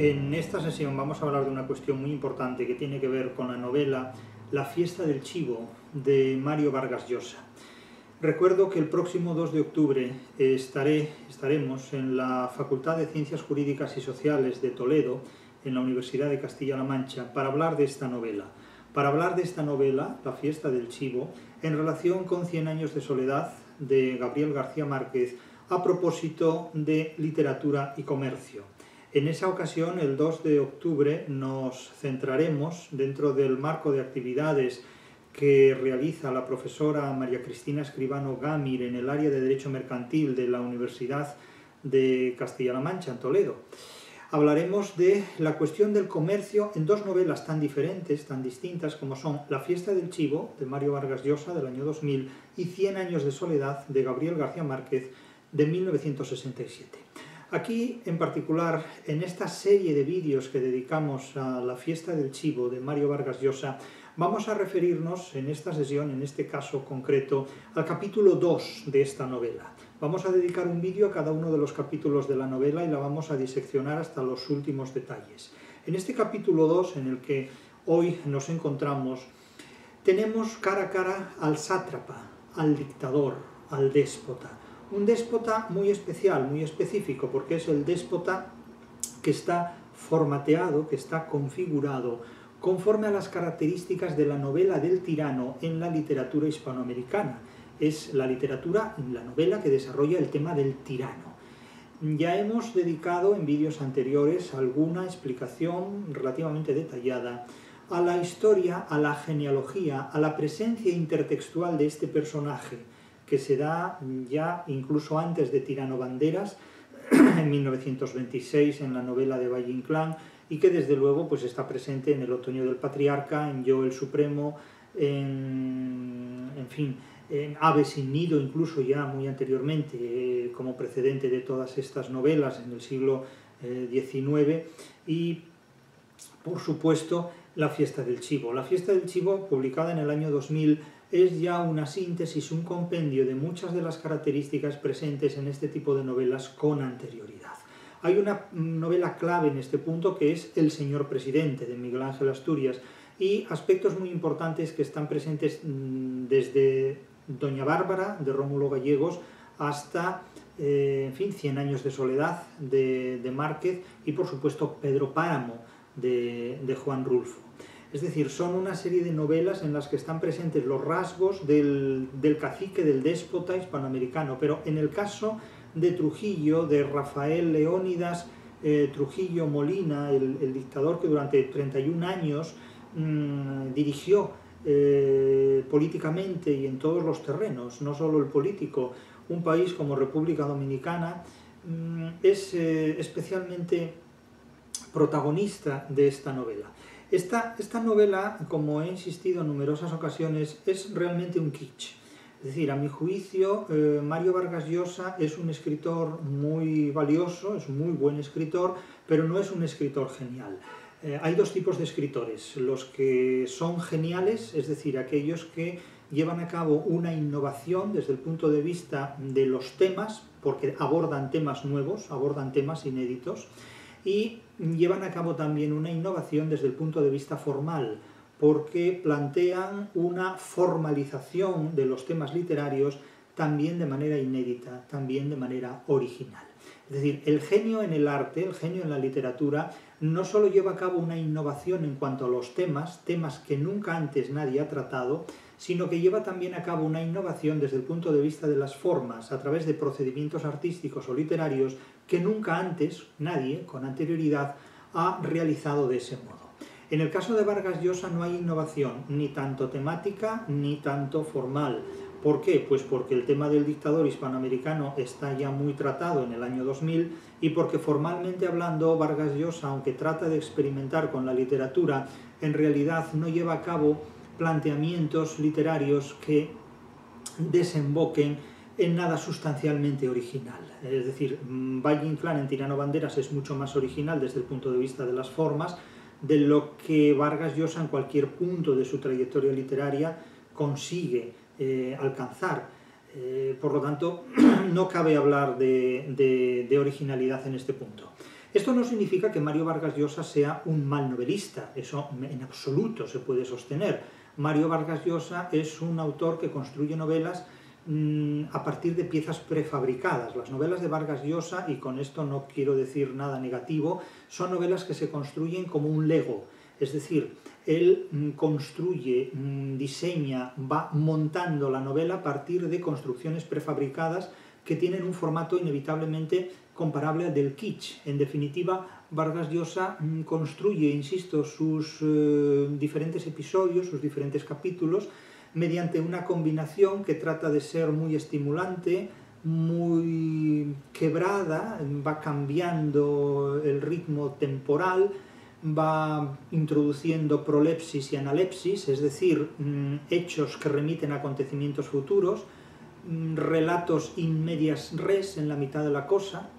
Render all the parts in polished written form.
En esta sesión vamos a hablar de una cuestión muy importante que tiene que ver con la novela La fiesta del chivo de Mario Vargas Llosa. Recuerdo que el próximo 2 de octubre estaremos en la Facultad de Ciencias Jurídicas y Sociales de Toledo, en la Universidad de Castilla-La Mancha, para hablar de esta novela. La fiesta del chivo, en relación con 100 años de soledad de Gabriel García Márquez, a propósito de literatura y comercio. En esa ocasión, el 2 de octubre, nos centraremos dentro del marco de actividades que realiza la profesora María Cristina Escribano Gámir en el área de Derecho Mercantil de la Universidad de Castilla-La Mancha, en Toledo. Hablaremos de la cuestión del comercio en dos novelas tan diferentes, tan distintas, como son La fiesta del chivo, de Mario Vargas Llosa, del año 2000, y 100 años de soledad, de Gabriel García Márquez, de 1967. Aquí, en particular, en esta serie de vídeos que dedicamos a La fiesta del chivo, de Mario Vargas Llosa, vamos a referirnos en esta sesión, en este caso concreto, al capítulo 2 de esta novela. Vamos a dedicar un vídeo a cada uno de los capítulos de la novela y la vamos a diseccionar hasta los últimos detalles. En este capítulo 2, en el que hoy nos encontramos, tenemos cara a cara al sátrapa, al dictador, al déspota. Un déspota muy especial, muy específico, porque es el déspota que está formateado, que está configurado conforme a las características de la novela del tirano en la literatura hispanoamericana. Es la literatura, la novela que desarrolla el tema del tirano. Ya hemos dedicado en vídeos anteriores alguna explicación relativamente detallada a la historia, a la genealogía, a la presencia intertextual de este personaje, que se da ya incluso antes de Tirano Banderas, en 1926, en la novela de Valle Inclán, y que desde luego pues, está presente en El otoño del patriarca, en Yo el Supremo, en Ave sin nido, incluso ya muy anteriormente, como precedente de todas estas novelas en el siglo XIX, y por supuesto La fiesta del chivo. La fiesta del chivo, publicada en el año 2000, es ya una síntesis, un compendio de muchas de las características presentes en este tipo de novelas con anterioridad. Hay una novela clave en este punto que es El señor presidente, de Miguel Ángel Asturias, y aspectos muy importantes que están presentes desde Doña Bárbara, de Rómulo Gallegos, hasta 100 años de soledad, de Márquez, y por supuesto Pedro Páramo, de Juan Rulfo. Es decir, son una serie de novelas en las que están presentes los rasgos del cacique, del déspota hispanoamericano, pero en el caso de Trujillo, de Rafael Leónidas Trujillo Molina, el dictador que durante 31 años dirigió políticamente y en todos los terrenos, no solo el político, un país como República Dominicana, es especialmente protagonista de esta novela. Esta novela, como he insistido en numerosas ocasiones, es realmente un kitsch. Es decir, a mi juicio, Mario Vargas Llosa es un escritor muy valioso, es un muy buen escritor, pero no es un escritor genial. Hay dos tipos de escritores, los que son geniales, es decir, aquellos que llevan a cabo una innovación desde el punto de vista de los temas, porque abordan temas nuevos, abordan temas inéditos, y llevan a cabo también una innovación desde el punto de vista formal, porque plantean una formalización de los temas literarios también de manera inédita, también de manera original. Es decir, el genio en el arte, el genio en la literatura, no solo lleva a cabo una innovación en cuanto a los temas que nunca antes nadie ha tratado, sino que lleva también a cabo una innovación desde el punto de vista de las formas, a través de procedimientos artísticos o literarios que nunca antes nadie, con anterioridad, ha realizado de ese modo. En el caso de Vargas Llosa no hay innovación, ni tanto temática ni tanto formal. ¿Por qué? Pues porque el tema del dictador hispanoamericano está ya muy tratado en el año 2000 y porque formalmente hablando Vargas Llosa, aunque trata de experimentar con la literatura, en realidad no lleva a cabo planteamientos literarios que desemboquen en nada sustancialmente original. Es decir, Valle Inclán en Tirano Banderas es mucho más original desde el punto de vista de las formas de lo que Vargas Llosa en cualquier punto de su trayectoria literaria consigue alcanzar. Por lo tanto, no cabe hablar de originalidad en este punto. Esto no significa que Mario Vargas Llosa sea un mal novelista, eso en absoluto se puede sostener. Mario Vargas Llosa es un autor que construye novelas a partir de piezas prefabricadas. Las novelas de Vargas Llosa, y con esto no quiero decir nada negativo, son novelas que se construyen como un Lego. Es decir, él construye, diseña, va montando la novela a partir de construcciones prefabricadas que tienen un formato inevitablemente comparable al del kitsch. En definitiva, Vargas Llosa construye, insisto, sus diferentes episodios, sus diferentes capítulos, mediante una combinación que trata de ser muy estimulante, muy quebrada, va cambiando el ritmo temporal, va introduciendo prolepsis y analepsis, es decir, hechos que remiten a acontecimientos futuros, relatos in medias res, en la mitad de la cosa,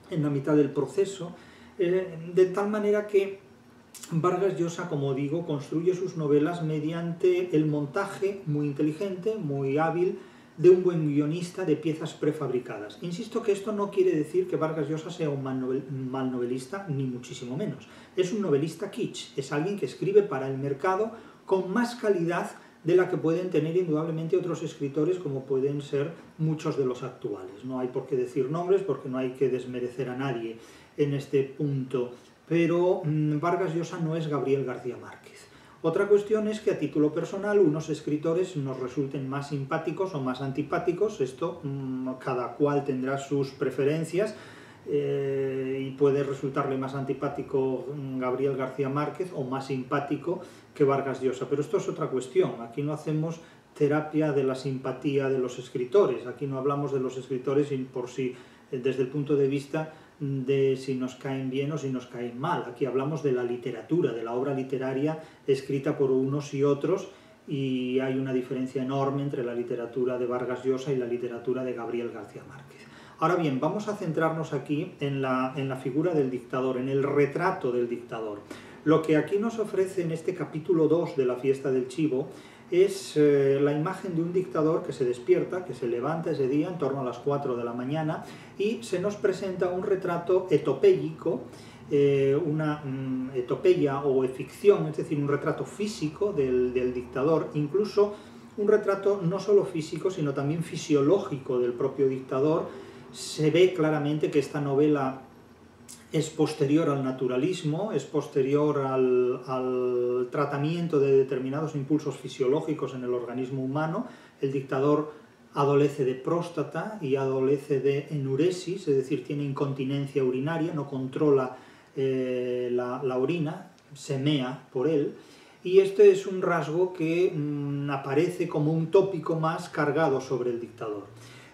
en la mitad del proceso, de tal manera que Vargas Llosa, como digo, construye sus novelas mediante el montaje muy inteligente, muy hábil, de un buen guionista de piezas prefabricadas. Insisto que esto no quiere decir que Vargas Llosa sea un mal novelista, ni muchísimo menos. Es un novelista kitsch, es alguien que escribe para el mercado con más calidad de la que pueden tener indudablemente otros escritores, como pueden ser muchos de los actuales. No hay por qué decir nombres porque no hay que desmerecer a nadie en este punto, pero Vargas Llosa no es Gabriel García Márquez. Otra cuestión es que a título personal unos escritores nos resulten más simpáticos o más antipáticos, esto cada cual tendrá sus preferencias, y puede resultarle más antipático Gabriel García Márquez o más simpático que Vargas Llosa, pero esto es otra cuestión. Aquí no hacemos terapia de la simpatía de los escritores, aquí no hablamos de los escritores por si, desde el punto de vista de si nos caen bien o si nos caen mal. Aquí hablamos de la literatura, de la obra literaria escrita por unos y otros, y hay una diferencia enorme entre la literatura de Vargas Llosa y la literatura de Gabriel García Márquez. Ahora bien, vamos a centrarnos aquí en la figura del dictador, en el retrato del dictador. Lo que aquí nos ofrece en este capítulo 2 de la fiesta del chivo es la imagen de un dictador que se despierta, que se levanta ese día en torno a las 4 de la mañana y se nos presenta un retrato etopéyico, una etopeya o ficción, es decir, un retrato físico del dictador, incluso un retrato no solo físico, sino también fisiológico del propio dictador. Se ve claramente que esta novela es posterior al naturalismo, es posterior al tratamiento de determinados impulsos fisiológicos en el organismo humano. El dictador adolece de próstata y adolece de enuresis, es decir, tiene incontinencia urinaria, no controla la orina, se mea por él, y este es un rasgo que aparece como un tópico más cargado sobre el dictador.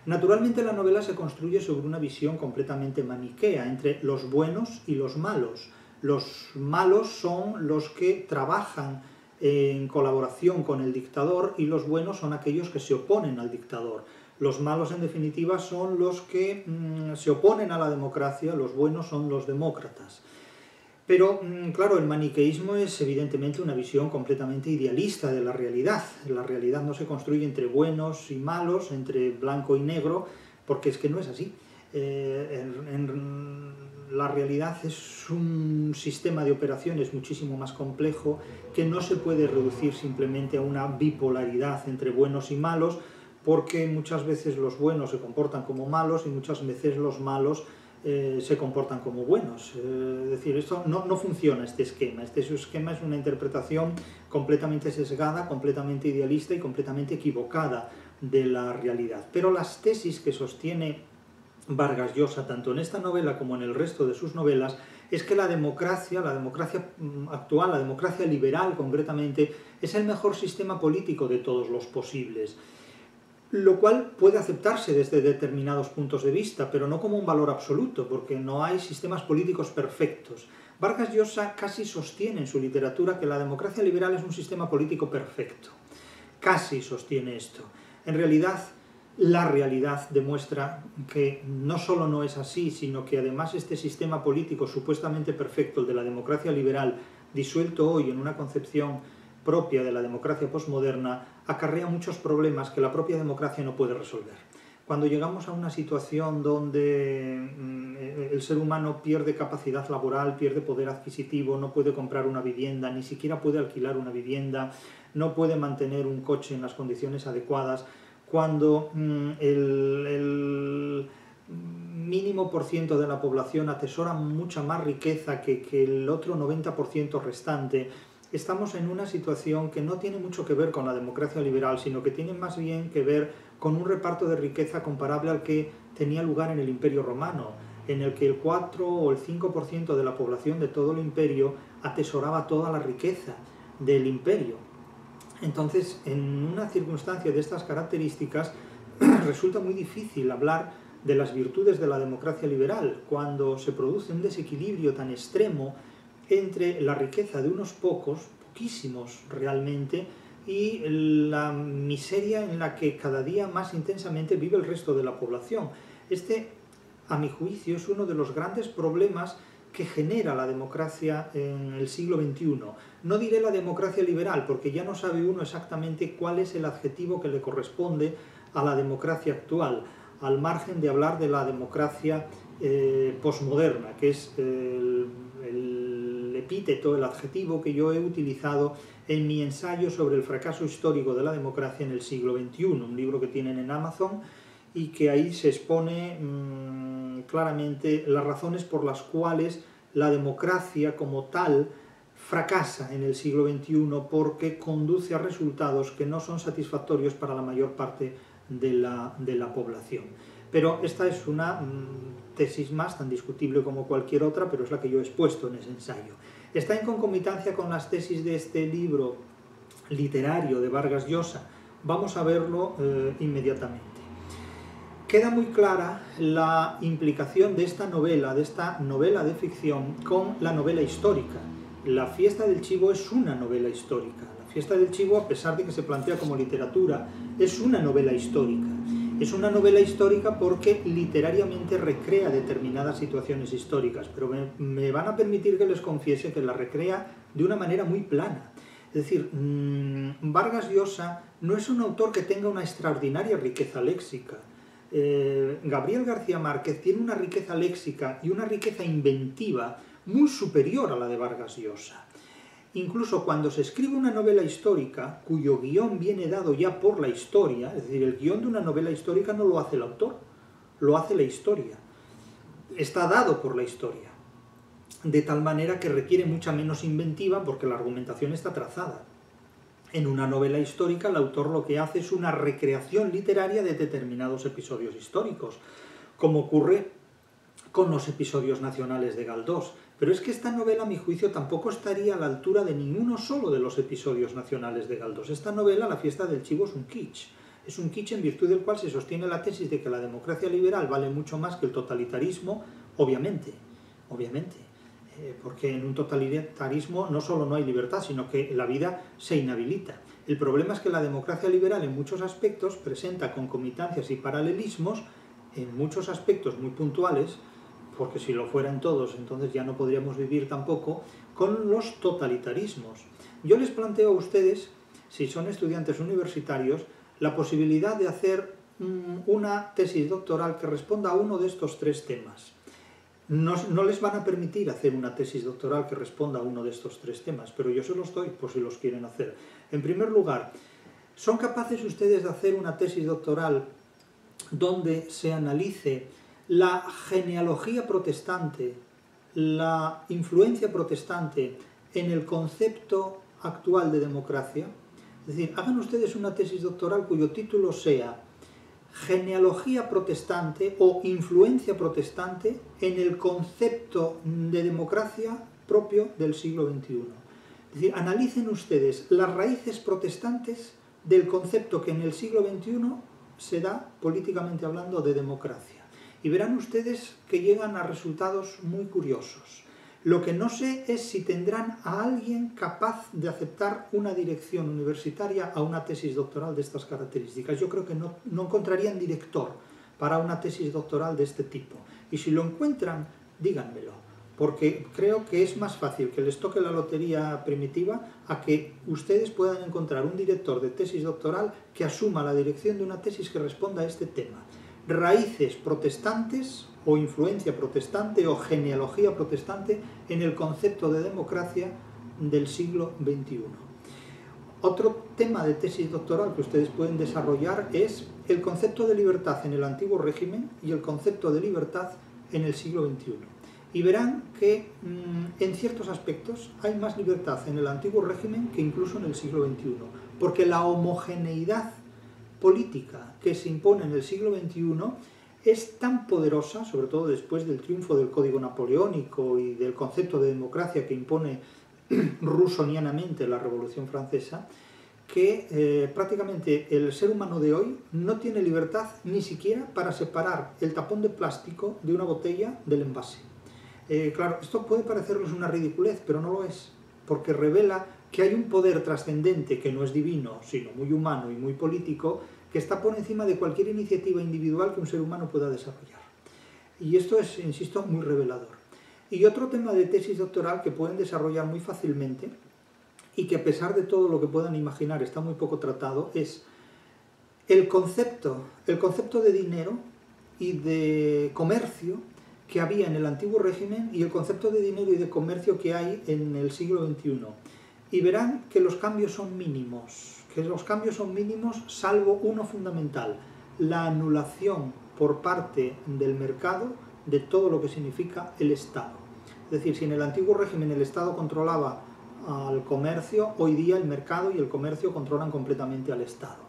Naturalmente la novela se construye sobre una visión completamente maniquea entre los buenos y los malos. Los malos son los que trabajan en colaboración con el dictador y los buenos son aquellos que se oponen al dictador. Los malos, en definitiva, son los que se oponen a la democracia, los buenos son los demócratas. Pero, claro, el maniqueísmo es evidentemente una visión completamente idealista de la realidad. La realidad no se construye entre buenos y malos, entre blanco y negro, porque es que no es así. La realidad es un sistema de operaciones muchísimo más complejo que no se puede reducir simplemente a una bipolaridad entre buenos y malos, porque muchas veces los buenos se comportan como malos y muchas veces los malos se comportan como buenos. Es decir, esto no funciona, este esquema. Este esquema es una interpretación completamente sesgada, completamente idealista y completamente equivocada de la realidad. Pero las tesis que sostiene Vargas Llosa, tanto en esta novela como en el resto de sus novelas, es que la democracia actual, la democracia liberal concretamente, es el mejor sistema político de todos los posibles. Lo cual puede aceptarse desde determinados puntos de vista, pero no como un valor absoluto, porque no hay sistemas políticos perfectos. Vargas Llosa casi sostiene en su literatura que la democracia liberal es un sistema político perfecto. Casi sostiene esto. En realidad, la realidad demuestra que no solo no es así, sino que además este sistema político supuestamente perfecto, el de la democracia liberal, disuelto hoy en una concepción propia de la democracia posmoderna, acarrea muchos problemas que la propia democracia no puede resolver. cuando llegamos a una situación donde el ser humano pierde capacidad laboral, pierde poder adquisitivo, no puede comprar una vivienda, ni siquiera puede alquilar una vivienda, no puede mantener un coche en las condiciones adecuadas, cuando el mínimo por ciento de la población atesora mucha más riqueza que el otro 90% restante, estamos en una situación que no tiene mucho que ver con la democracia liberal, sino que tiene más bien que ver con un reparto de riqueza comparable al que tenía lugar en el Imperio Romano, en el que el 4 o el 5% de la población de todo el imperio atesoraba toda la riqueza del imperio. Entonces, en una circunstancia de estas características, resulta muy difícil hablar de las virtudes de la democracia liberal, cuando se produce un desequilibrio tan extremo entre la riqueza de unos pocos, poquísimos realmente, y la miseria en la que cada día más intensamente vive el resto de la población. Este, a mi juicio, es uno de los grandes problemas que genera la democracia en el siglo XXI. No diré la democracia liberal, porque ya no sabe uno exactamente cuál es el adjetivo que le corresponde a la democracia actual, al margen de hablar de la democracia posmoderna, que es el epíteto, el adjetivo que yo he utilizado en mi ensayo sobre el fracaso histórico de la democracia en el siglo XXI, un libro que tienen en Amazon y que ahí se expone claramente las razones por las cuales la democracia como tal fracasa en el siglo XXI, porque conduce a resultados que no son satisfactorios para la mayor parte de la población. Pero esta es una tesis más tan discutible como cualquier otra, pero es la que yo he expuesto en ese ensayo. Está en concomitancia con las tesis de este libro literario de Vargas Llosa. Vamos a verlo inmediatamente. Queda muy clara la implicación de esta novela de ficción, con la novela histórica. La fiesta del chivo es una novela histórica. La fiesta del chivo, a pesar de que se plantea como literatura, es una novela histórica. Es una novela histórica porque literariamente recrea determinadas situaciones históricas, pero me van a permitir que les confiese que la recrea de una manera muy plana. Es decir, Vargas Llosa no es un autor que tenga una extraordinaria riqueza léxica. Gabriel García Márquez tiene una riqueza léxica y una riqueza inventiva muy superior a la de Vargas Llosa. Incluso cuando se escribe una novela histórica, cuyo guión viene dado ya por la historia, es decir, el guión de una novela histórica no lo hace el autor, lo hace la historia. Está dado por la historia, de tal manera que requiere mucha menos inventiva porque la argumentación está trazada. En una novela histórica el autor lo que hace es una recreación literaria de determinados episodios históricos, como ocurre con los episodios nacionales de Galdós. Pero es que esta novela, a mi juicio, tampoco estaría a la altura de ninguno solo de los episodios nacionales de Galdós. Esta novela, La fiesta del chivo, es un kitsch. Es un kitsch en virtud del cual se sostiene la tesis de que la democracia liberal vale mucho más que el totalitarismo, obviamente, porque en un totalitarismo no solo no hay libertad, sino que la vida se inhabilita. El problema es que la democracia liberal en muchos aspectos presenta concomitancias y paralelismos, en muchos aspectos muy puntuales, porque si lo fueran todos, entonces ya no podríamos vivir tampoco, con los totalitarismos. Yo les planteo a ustedes, si son estudiantes universitarios, la posibilidad de hacer una tesis doctoral que responda a uno de estos tres temas. No les van a permitir hacer una tesis doctoral que responda a uno de estos tres temas, pero yo se los doy por si los quieren hacer. En primer lugar, ¿son capaces ustedes de hacer una tesis doctoral donde se analice la genealogía protestante, la influencia protestante en el concepto actual de democracia? Es decir, hagan ustedes una tesis doctoral cuyo título sea genealogía protestante o influencia protestante en el concepto de democracia propio del siglo XXI. Es decir, analicen ustedes las raíces protestantes del concepto que en el siglo XXI se da, políticamente hablando, de democracia. Y verán ustedes que llegan a resultados muy curiosos. Lo que no sé es si tendrán a alguien capaz de aceptar una dirección universitaria a una tesis doctoral de estas características. Yo creo que no encontrarían director para una tesis doctoral de este tipo. Y si lo encuentran, díganmelo, porque creo que es más fácil que les toque la lotería primitiva a que ustedes puedan encontrar un director de tesis doctoral que asuma la dirección de una tesis que responda a este tema. raíces protestantes o influencia protestante o genealogía protestante en el concepto de democracia del siglo XXI. Otro tema de tesis doctoral que ustedes pueden desarrollar es el concepto de libertad en el antiguo régimen y el concepto de libertad en el siglo XXI. Y verán que en ciertos aspectos hay más libertad en el antiguo régimen que incluso en el siglo XXI, porque la homogeneidad política que se impone en el siglo XXI es tan poderosa, sobre todo después del triunfo del Código Napoleónico y del concepto de democracia que impone rusonianamente la Revolución Francesa, que prácticamente el ser humano de hoy no tiene libertad ni siquiera para separar el tapón de plástico de una botella del envase. Claro, esto puede parecerles una ridiculez, pero no lo es, porque revela que hay un poder trascendente que no es divino, sino muy humano y muy político, que está por encima de cualquier iniciativa individual que un ser humano pueda desarrollar. Y esto es, insisto, muy revelador. Y otro tema de tesis doctoral que pueden desarrollar muy fácilmente y que a pesar de todo lo que puedan imaginar está muy poco tratado es el concepto de dinero y de comercio que había en el antiguo régimen y el concepto de dinero y de comercio que hay en el siglo XXI. Y verán que los cambios son mínimos, salvo uno fundamental, la anulación por parte del mercado de todo lo que significa el Estado. Es decir, si en el antiguo régimen el Estado controlaba al comercio, hoy día el mercado y el comercio controlan completamente al Estado.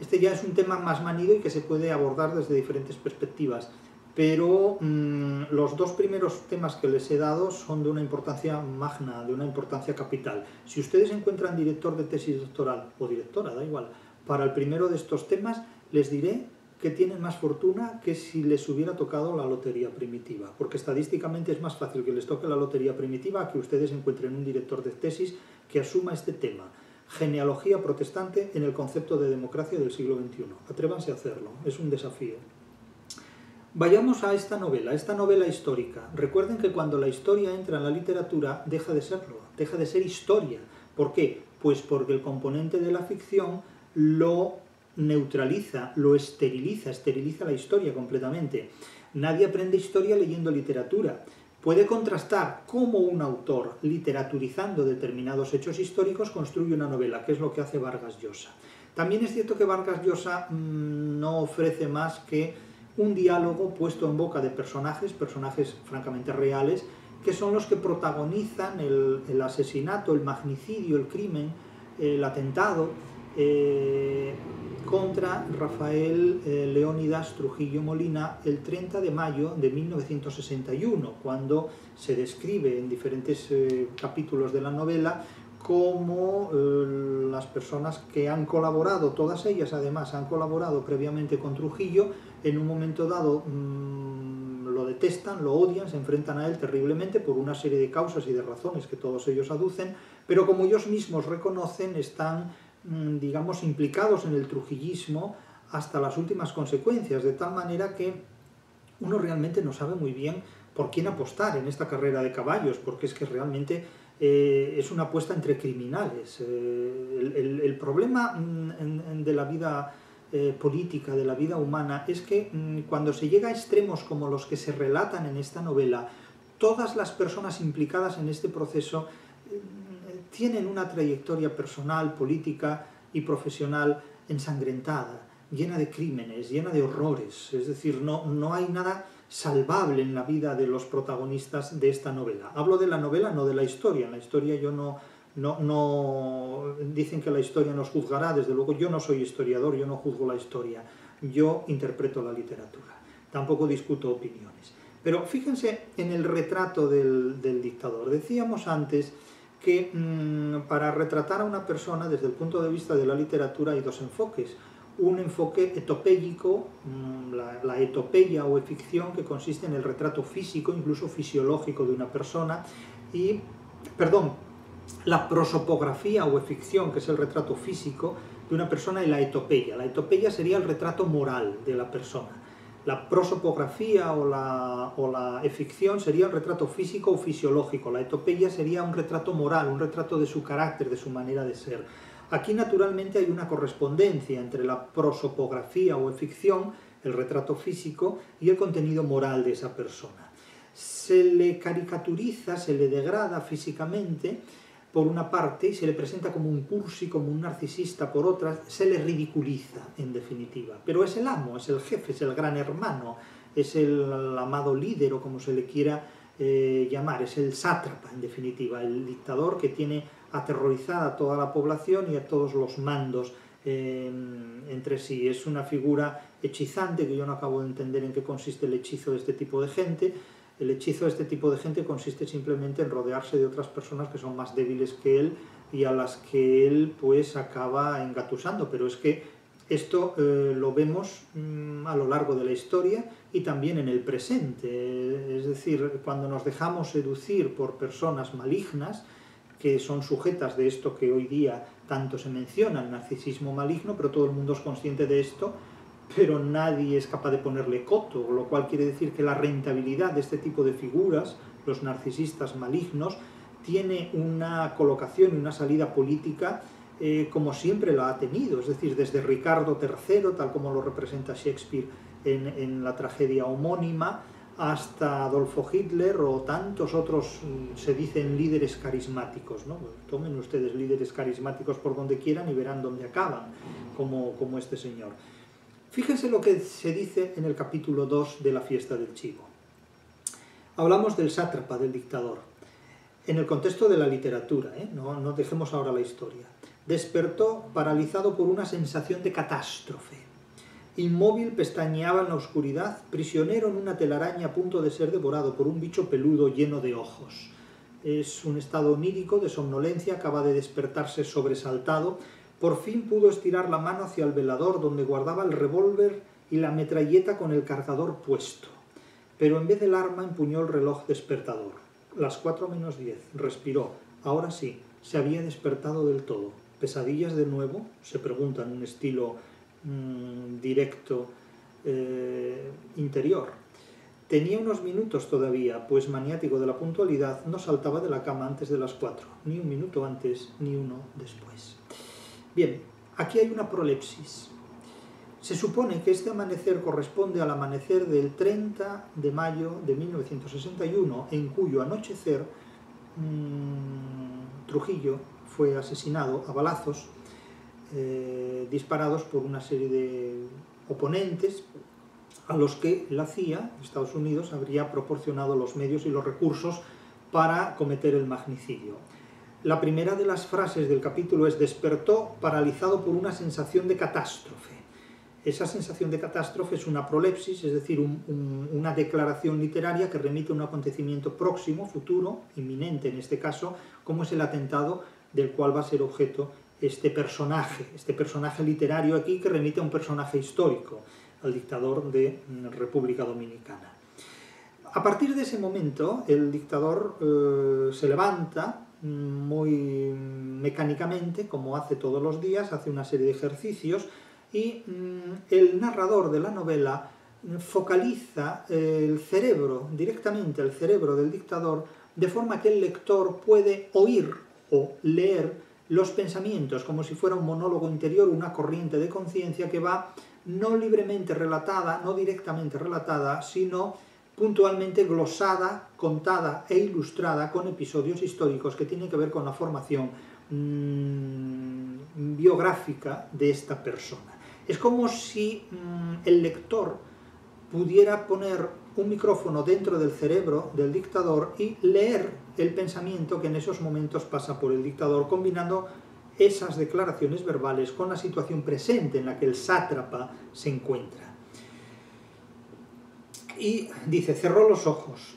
Este ya es un tema más manido y que se puede abordar desde diferentes perspectivas, pero los dos primeros temas que les he dado son de una importancia magna, de una importancia capital. Si ustedes encuentran director de tesis doctoral, o directora, da igual, para el primero de estos temas, les diré que tienen más fortuna que si les hubiera tocado la lotería primitiva, porque estadísticamente es más fácil que les toque la lotería primitiva que ustedes encuentren un director de tesis que asuma este tema, genealogía protestante en el concepto de democracia del siglo XXI. Atrévanse a hacerlo, es un desafío. Vayamos a esta novela histórica. Recuerden que cuando la historia entra en la literatura deja de serlo, deja de ser historia. ¿Por qué? Pues porque el componente de la ficción lo neutraliza, lo esteriliza la historia completamente. Nadie aprende historia leyendo literatura. Puede contrastar cómo un autor, literaturizando determinados hechos históricos, construye una novela, que es lo que hace Vargas Llosa. También es cierto que Vargas Llosa no ofrece más que un diálogo puesto en boca de personajes francamente reales, que son los que protagonizan el asesinato, el magnicidio, el crimen, el atentado contra Rafael Leónidas Trujillo Molina el 30 de mayo de 1961, cuando se describe en diferentes capítulos de la novela como las personas que han colaborado, todas ellas además han colaborado previamente con Trujillo, en un momento dado lo detestan, lo odian, se enfrentan a él terriblemente por una serie de causas y de razones que todos ellos aducen, pero como ellos mismos reconocen, están, digamos, implicados en el trujillismo hasta las últimas consecuencias, de tal manera que uno realmente no sabe muy bien por quién apostar en esta carrera de caballos, porque es que realmente es una apuesta entre criminales. El problema de la vida política, de la vida humana, es que cuando se llega a extremos como los que se relatan en esta novela, todas las personas implicadas en este proceso tienen una trayectoria personal, política y profesional ensangrentada, llena de crímenes, llena de horrores. Es decir, no hay nada salvable en la vida de los protagonistas de esta novela. Hablo de la novela, no de la historia. En la historia yo no dicen que la historia nos juzgará. Desde luego yo no soy historiador, yo no juzgo la historia. Yo interpreto la literatura. Tampoco discuto opiniones. Pero fíjense en el retrato del dictador. Decíamos antes que para retratar a una persona desde el punto de vista de la literatura hay dos enfoques. Un enfoque etopéyico, la etopeya o ficción, que consiste en el retrato físico, incluso fisiológico de una persona, y, la prosopografía o ficción, que es el retrato físico de una persona, y la etopeya. La etopeya sería el retrato moral de la persona. La prosopografía o la ficción sería el retrato físico o fisiológico. La etopeya sería un retrato moral, un retrato de su carácter, de su manera de ser. Aquí naturalmente hay una correspondencia entre la prosopografía o ficción, el retrato físico y el contenido moral de esa persona. Se le caricaturiza, se le degrada físicamente por una parte y se le presenta como un cursi, como un narcisista por otra, se le ridiculiza en definitiva. Pero es el amo, es el jefe, es el gran hermano, es el amado líder o como se le quiera llamar, es el sátrapa en definitiva, el dictador que tiene aterrorizada a toda la población y a todos los mandos entre sí. Es una figura hechizante que yo no acabo de entender en qué consiste el hechizo de este tipo de gente. El hechizo de este tipo de gente consiste simplemente en rodearse de otras personas que son más débiles que él y a las que él pues acaba engatusando, pero es que esto lo vemos a lo largo de la historia y también en el presente, es decir, cuando nos dejamos seducir por personas malignas que son sujetas de esto que hoy día tanto se menciona, el narcisismo maligno, pero todo el mundo es consciente de esto, pero nadie es capaz de ponerle coto, lo cual quiere decir que la rentabilidad de este tipo de figuras, los narcisistas malignos, tiene una colocación y una salida política como siempre la ha tenido, es decir, desde Ricardo III, tal como lo representa Shakespeare en la tragedia homónima, hasta Adolfo Hitler o tantos otros, se dicen líderes carismáticos, ¿no? Tomen ustedes líderes carismáticos por donde quieran y verán dónde acaban, como este señor. Fíjense lo que se dice en el capítulo 2 de la fiesta del chivo. Hablamos del sátrapa, del dictador, en el contexto de la literatura, no dejemos ahora la historia. Despertó paralizado por una sensación de catástrofe. Inmóvil pestañeaba en la oscuridad, prisionero en una telaraña a punto de ser devorado por un bicho peludo lleno de ojos. Es un estado onírico de somnolencia, acaba de despertarse sobresaltado. Por fin pudo estirar la mano hacia el velador donde guardaba el revólver y la metralleta con el cargador puesto. Pero en vez del arma empuñó el reloj despertador. Las 4:10. Respiró. Ahora sí, se había despertado del todo. ¿Pesadillas de nuevo?, se pregunta en un estilo directo interior. Tenía unos minutos todavía, pues maniático de la puntualidad no saltaba de la cama antes de las 4, ni un minuto antes ni uno después. Bien, aquí hay una prolepsis. Se supone que este amanecer corresponde al amanecer del 30 de mayo de 1961, en cuyo anochecer Trujillo fue asesinado a balazos disparados por una serie de oponentes a los que la CIA, Estados Unidos, habría proporcionado los medios y los recursos para cometer el magnicidio. La primera de las frases del capítulo es: despertó paralizado por una sensación de catástrofe. Esa sensación de catástrofe es una prolepsis, es decir, una declaración literaria que remite a un acontecimiento próximo, futuro, inminente en este caso, como es el atentado del cual va a ser objeto este personaje literario aquí, que remite a un personaje histórico, al dictador de República Dominicana. A partir de ese momento, el dictador se levanta muy mecánicamente, como hace todos los días, hace una serie de ejercicios, y el narrador de la novela focaliza el cerebro, directamente el cerebro del dictador, de forma que el lector puede oír o leer los pensamientos, como si fuera un monólogo interior, una corriente de conciencia que va no libremente relatada, no directamente relatada, sino puntualmente glosada, contada e ilustrada con episodios históricos que tienen que ver con la formación biográfica de esta persona. Es como si el lector pudiera poner un micrófono dentro del cerebro del dictador y leer el pensamiento que en esos momentos pasa por el dictador, combinando esas declaraciones verbales con la situación presente en la que el sátrapa se encuentra. Y dice: cerró los ojos.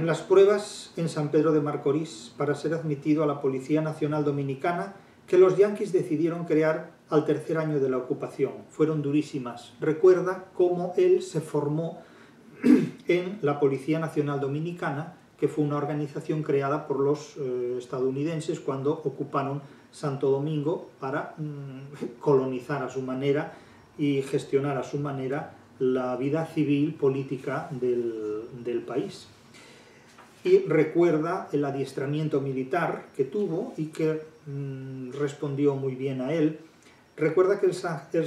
Las pruebas en San Pedro de Macorís para ser admitido a la Policía Nacional Dominicana que los yanquis decidieron crear al tercer año de la ocupación fueron durísimas. Recuerda cómo él se formó en la Policía Nacional Dominicana, que fue una organización creada por los estadounidenses cuando ocuparon Santo Domingo para colonizar a su manera y gestionar a su manera la vida civil política del país. Y recuerda el adiestramiento militar que tuvo y que respondió muy bien a él. Recuerda que el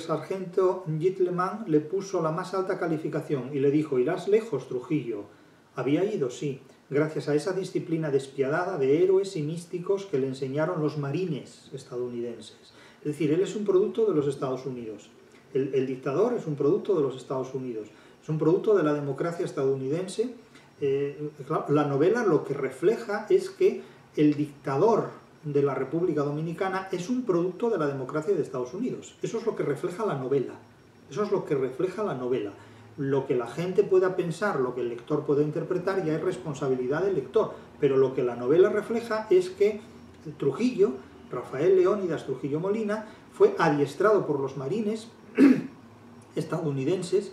sargento Gitleman le puso la más alta calificación y le dijo: irás lejos, Trujillo. Había ido, sí, gracias a esa disciplina despiadada de héroes y místicos que le enseñaron los marines estadounidenses. Es decir, él es un producto de los Estados Unidos. El dictador es un producto de los Estados Unidos. Es un producto de la democracia estadounidense. Claro, la novela lo que refleja es que el dictador de la República Dominicana es un producto de la democracia de Estados Unidos. Eso es lo que refleja la novela. Eso es lo que refleja la novela. Lo que la gente pueda pensar, lo que el lector pueda interpretar, ya es responsabilidad del lector. Pero lo que la novela refleja es que Trujillo, Rafael Leónidas Trujillo Molina, fue adiestrado por los marines estadounidenses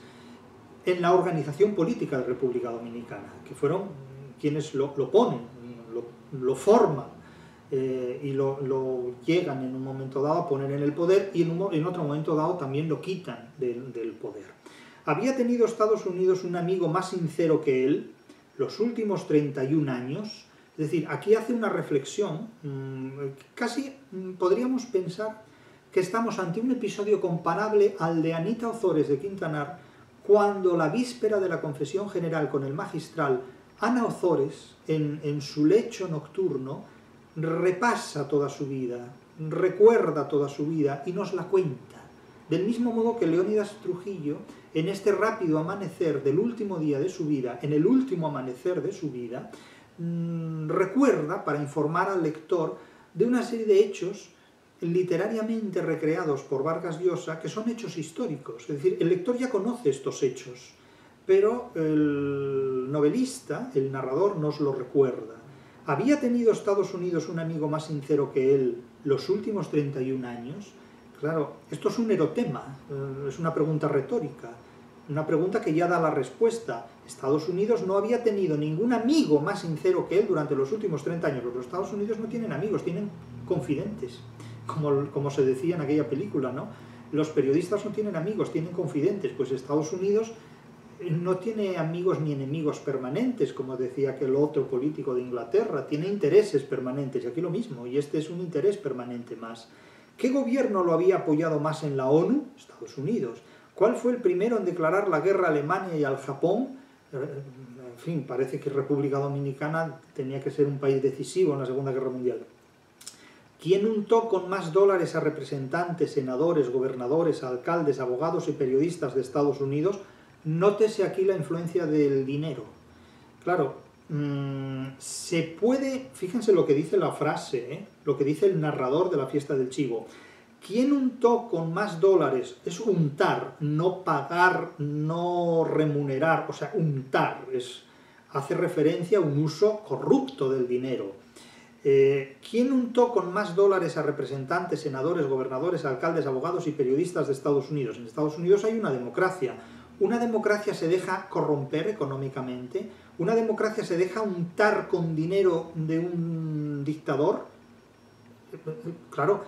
en la organización política de República Dominicana, que fueron quienes lo ponen, lo forman, y lo llegan en un momento dado a poner en el poder, y en otro momento dado también lo quitan del poder. ¿Había tenido Estados Unidos un amigo más sincero que él los últimos 31 años? Es decir, aquí hace una reflexión, casi podríamos pensar que estamos ante un episodio comparable al de Anita Ozores de Quintanar, cuando la víspera de la confesión general con el magistral, Ana Ozores, en su lecho nocturno, repasa toda su vida, recuerda toda su vida y nos la cuenta. Del mismo modo que Leónidas Trujillo, en este rápido amanecer del último día de su vida, en el último amanecer de su vida, recuerda para informar al lector de una serie de hechos literariamente recreados por Vargas Llosa, que son hechos históricos. Es decir, el lector ya conoce estos hechos, pero el novelista, el narrador, nos lo recuerda. ¿Había tenido Estados Unidos un amigo más sincero que él los últimos 31 años? Claro, esto es un erotema, es una pregunta retórica, una pregunta que ya da la respuesta. Estados Unidos no había tenido ningún amigo más sincero que él durante los últimos 30 años. Los Estados Unidos no tienen amigos, tienen confidentes, como se decía en aquella película, ¿no? Los periodistas no tienen amigos, tienen confidentes. Pues Estados Unidos no tiene amigos ni enemigos permanentes, como decía aquel otro político de Inglaterra, tiene intereses permanentes, y aquí lo mismo, y este es un interés permanente más. ¿Qué gobierno lo había apoyado más en la ONU? Estados Unidos. ¿Cuál fue el primero en declarar la guerra a Alemania y al Japón? En fin, parece que República Dominicana tenía que ser un país decisivo en la Segunda Guerra Mundial. ¿Quién untó con más dólares a representantes, senadores, gobernadores, alcaldes, abogados y periodistas de Estados Unidos? Nótese aquí la influencia del dinero. Claro, se puede, fíjense lo que dice la frase, lo que dice el narrador de la fiesta del chivo. ¿Quién untó con más dólares? Es untar, no pagar, no remunerar, o sea, untar, hace referencia a un uso corrupto del dinero. ¿Quién untó con más dólares a representantes, senadores, gobernadores, alcaldes, abogados y periodistas de Estados Unidos? En Estados Unidos hay una democracia. ¿Una democracia se deja corromper económicamente? ¿Una democracia se deja untar con dinero de un dictador? Claro,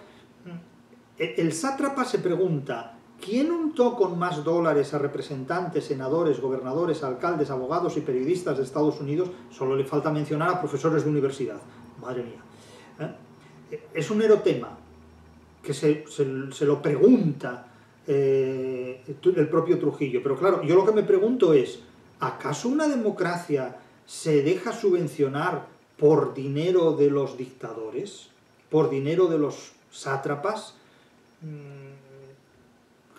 el sátrapa se pregunta, ¿quién untó con más dólares a representantes, senadores, gobernadores, alcaldes, abogados y periodistas de Estados Unidos? Solo le falta mencionar a profesores de universidad. Madre mía. Es un erotema que se lo pregunta el propio Trujillo. Pero claro, yo lo que me pregunto es, ¿acaso una democracia se deja subvencionar por dinero de los dictadores? ¿Por dinero de los sátrapas?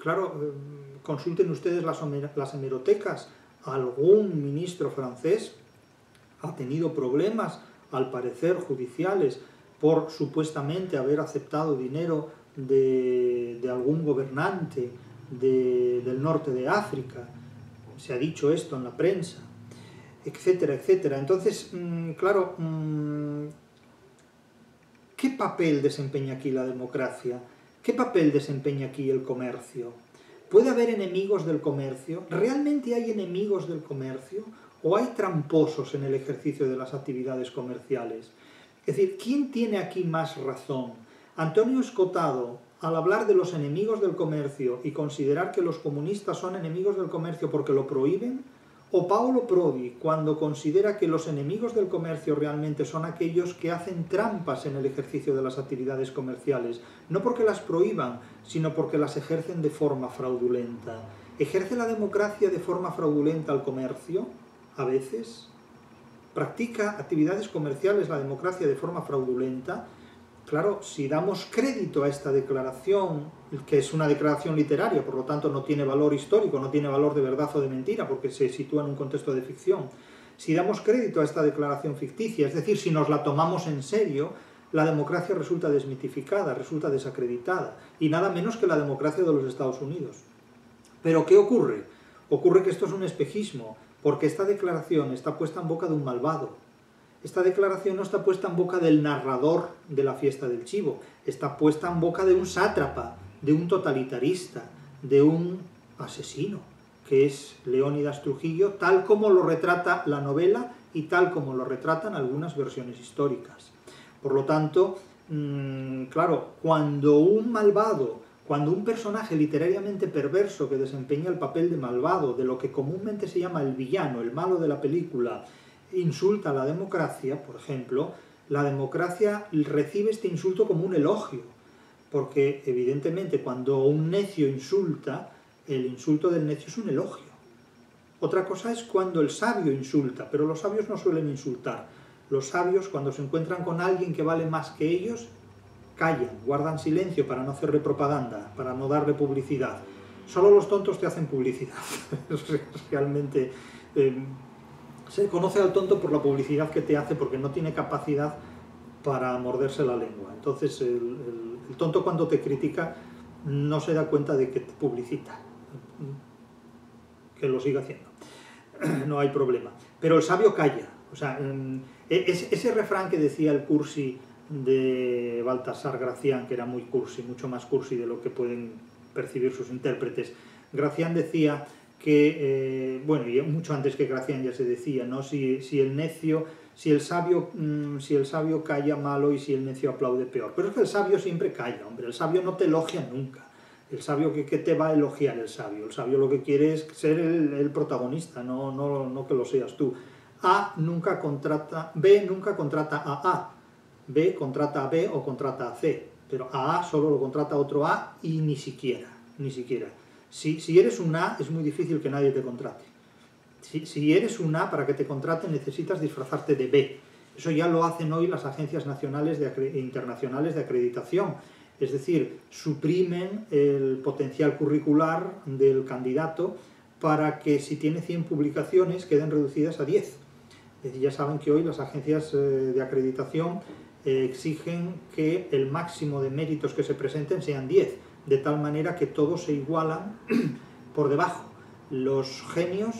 Claro, consulten ustedes las hemerotecas. Algún ministro francés ha tenido problemas, al parecer judiciales, por supuestamente haber aceptado dinero de algún gobernante del norte de África. Se ha dicho esto en la prensa, etcétera, etcétera. Entonces, claro, ¿qué papel desempeña aquí la democracia? ¿Qué papel desempeña aquí el comercio? ¿Puede haber enemigos del comercio? ¿Realmente hay enemigos del comercio? ¿O hay tramposos en el ejercicio de las actividades comerciales? Es decir, ¿quién tiene aquí más razón? Antonio Escotado, al hablar de los enemigos del comercio y considerar que los comunistas son enemigos del comercio porque lo prohíben, O Paolo Prodi, cuando considera que los enemigos del comercio realmente son aquellos que hacen trampas en el ejercicio de las actividades comerciales, no porque las prohíban, sino porque las ejercen de forma fraudulenta. ¿Ejerce la democracia de forma fraudulenta al comercio? A veces. ¿Practica actividades comerciales la democracia de forma fraudulenta? Claro, si damos crédito a esta declaración, que es una declaración literaria, por lo tanto no tiene valor histórico, no tiene valor de verdad o de mentira, porque se sitúa en un contexto de ficción, si damos crédito a esta declaración ficticia, es decir, si nos la tomamos en serio, la democracia resulta desmitificada, resulta desacreditada, y nada menos que la democracia de los Estados Unidos. ¿Pero qué ocurre? Ocurre que esto es un espejismo, porque esta declaración está puesta en boca de un malvado. Esta declaración no está puesta en boca del narrador de la fiesta del chivo, está puesta en boca de un sátrapa, de un totalitarista, de un asesino, que es Leónidas Trujillo, tal como lo retrata la novela y tal como lo retratan algunas versiones históricas. Por lo tanto, claro, cuando un malvado, cuando un personaje literariamente perverso que desempeña el papel de malvado, de lo que comúnmente se llama el villano, el malo de la película, insulta a la democracia, por ejemplo, la democracia recibe este insulto como un elogio, porque evidentemente cuando un necio insulta, el insulto del necio es un elogio. Otra cosa es cuando el sabio insulta, pero los sabios no suelen insultar. Los sabios, cuando se encuentran con alguien que vale más que ellos, callan, guardan silencio para no hacerle propaganda, para no darle publicidad. Solo los tontos te hacen publicidad. Realmente se conoce al tonto por la publicidad que te hace, porque no tiene capacidad para morderse la lengua. Entonces el tonto, cuando te critica, no se da cuenta de que te publicita. Que lo siga haciendo. No hay problema. Pero el sabio calla. O sea, ese refrán que decía el cursi de Baltasar Gracián, que era muy cursi, mucho más cursi de lo que pueden percibir sus intérpretes. Gracián decía que, bueno, y mucho antes que Gracián ya se decía, ¿no? Si el sabio calla, malo, y si el necio aplaude, peor. Pero es que el sabio siempre calla, hombre. El sabio no te elogia nunca. El sabio, ¿qué te va a elogiar el sabio? El sabio lo que quiere es ser el protagonista, no que lo seas tú. B nunca contrata a A. B contrata a B o contrata a C. Pero a solo lo contrata otro A, y ni siquiera. Si eres un A, es muy difícil que nadie te contrate. Si eres un A, para que te contraten necesitas disfrazarte de B. Eso ya lo hacen hoy las agencias nacionales e internacionales de acreditación. Es decir, suprimen el potencial curricular del candidato para que, si tiene 100 publicaciones, queden reducidas a 10. Ya saben que hoy las agencias de acreditación exigen que el máximo de méritos que se presenten sean 10, de tal manera que todos se igualan por debajo. Los genios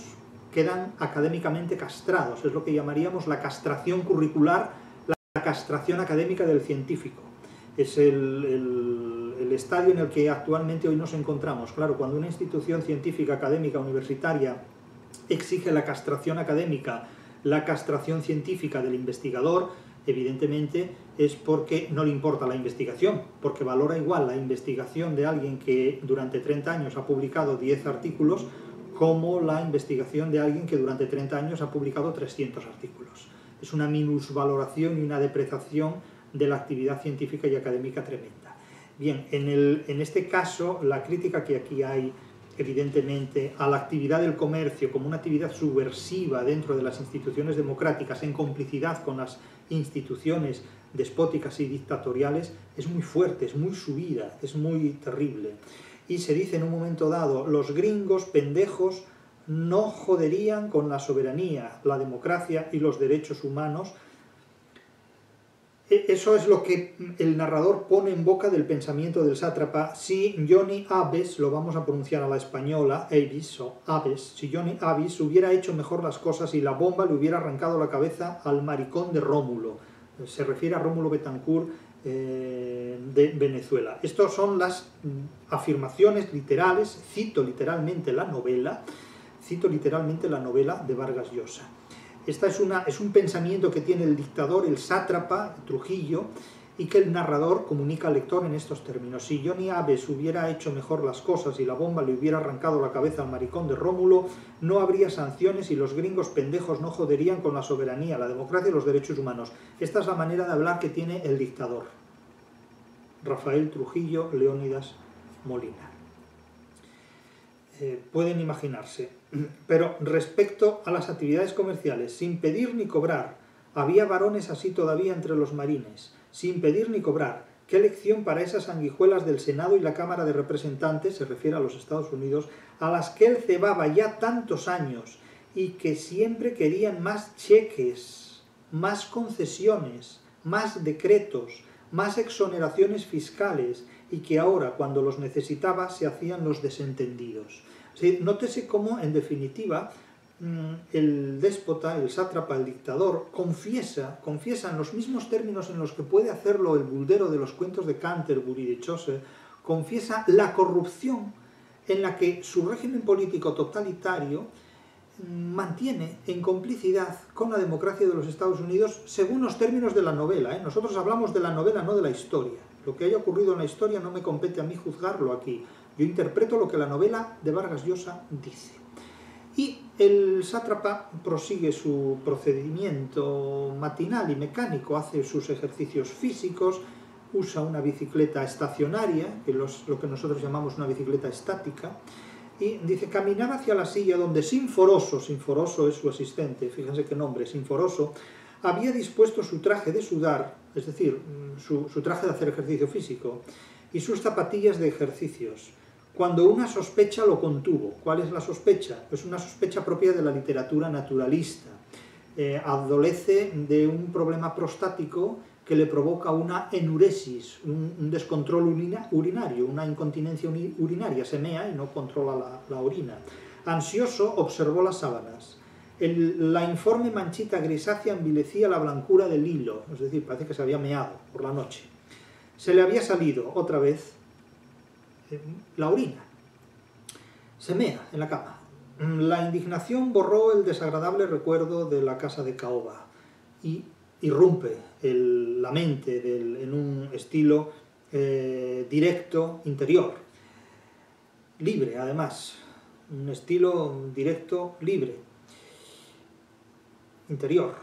quedan académicamente castrados, es lo que llamaríamos la castración curricular, la castración académica del científico. Es el estadio en el que actualmente hoy nos encontramos. Claro, cuando una institución científica, académica, universitaria exige la castración académica, la castración científica del investigador, evidentemente es porque no le importa la investigación, porque valora igual la investigación de alguien que durante 30 años ha publicado 10 artículos como la investigación de alguien que durante 30 años ha publicado 300 artículos. Es una minusvaloración y una depreciación de la actividad científica y académica tremenda. Bien, en este caso, la crítica que aquí hay, evidentemente, a la actividad del comercio como una actividad subversiva dentro de las instituciones democráticas, en complicidad con las instituciones despóticas y dictatoriales, es muy fuerte, es muy subida, es muy terrible. Y se dice en un momento dado, los gringos pendejos no joderían con la soberanía, la democracia y los derechos humanos. Eso es lo que el narrador pone en boca del pensamiento del sátrapa. Si Johnny Aves, lo vamos a pronunciar a la española, Avis o Aves, si Johnny Avis hubiera hecho mejor las cosas y la bomba le hubiera arrancado la cabeza al maricón de Rómulo. Se refiere a Rómulo Betancourt de Venezuela. Estas son las afirmaciones literales, cito literalmente la novela de Vargas Llosa. Esta es un pensamiento que tiene el dictador, el sátrapa, Trujillo, y que el narrador comunica al lector en estos términos. Si Johnny Aves hubiera hecho mejor las cosas y la bomba le hubiera arrancado la cabeza al maricón de Rómulo, no habría sanciones y los gringos pendejos no joderían con la soberanía, la democracia y los derechos humanos. Esta es la manera de hablar que tiene el dictador. Rafael Trujillo, Leónidas Molina. Pueden imaginarse. Pero respecto a las actividades comerciales, sin pedir ni cobrar, había varones así todavía entre los marines, sin pedir ni cobrar. ¿Qué lección para esas sanguijuelas del Senado y la Cámara de Representantes, se refiere a los Estados Unidos, a las que él cebaba ya tantos años y que siempre querían más cheques, más concesiones, más decretos, más exoneraciones fiscales y que ahora, cuando los necesitaba, se hacían los desentendidos? ¿Sí? Nótese cómo, en definitiva, el déspota, el sátrapa, el dictador, confiesa en los mismos términos en los que puede hacerlo el Buldero de los cuentos de Canterbury, de Chaucer, confiesa la corrupción en la que su régimen político totalitario mantiene en complicidad con la democracia de los Estados Unidos según los términos de la novela. Nosotros hablamos de la novela, no de la historia. Lo que haya ocurrido en la historia no me compete a mí juzgarlo aquí. Yo interpreto lo que la novela de Vargas Llosa dice. Y el sátrapa prosigue su procedimiento matinal y mecánico, hace sus ejercicios físicos, usa una bicicleta estacionaria, que lo que nosotros llamamos una bicicleta estática, y dice, caminaba hacia la silla donde Sinforoso es su asistente, fíjense qué nombre, Sinforoso, había dispuesto su traje de sudar, es decir, su traje de hacer ejercicio físico, y sus zapatillas de ejercicios, cuando una sospecha lo contuvo. ¿Cuál es la sospecha? Pues una sospecha propia de la literatura naturalista. Adolece de un problema prostático que le provoca una enuresis, un descontrol urinario, una incontinencia urinaria, se mea y no controla la orina. Ansioso, observó las sábanas. La informe manchita grisácea envilecía la blancura del hilo, es decir, parece que se había meado por la noche. Se le había salido otra vez la orina. Se mea en la cama. La indignación borró el desagradable recuerdo de la casa de caoba y irrumpe la mente en un estilo directo, interior, libre además, un estilo directo, libre, interior,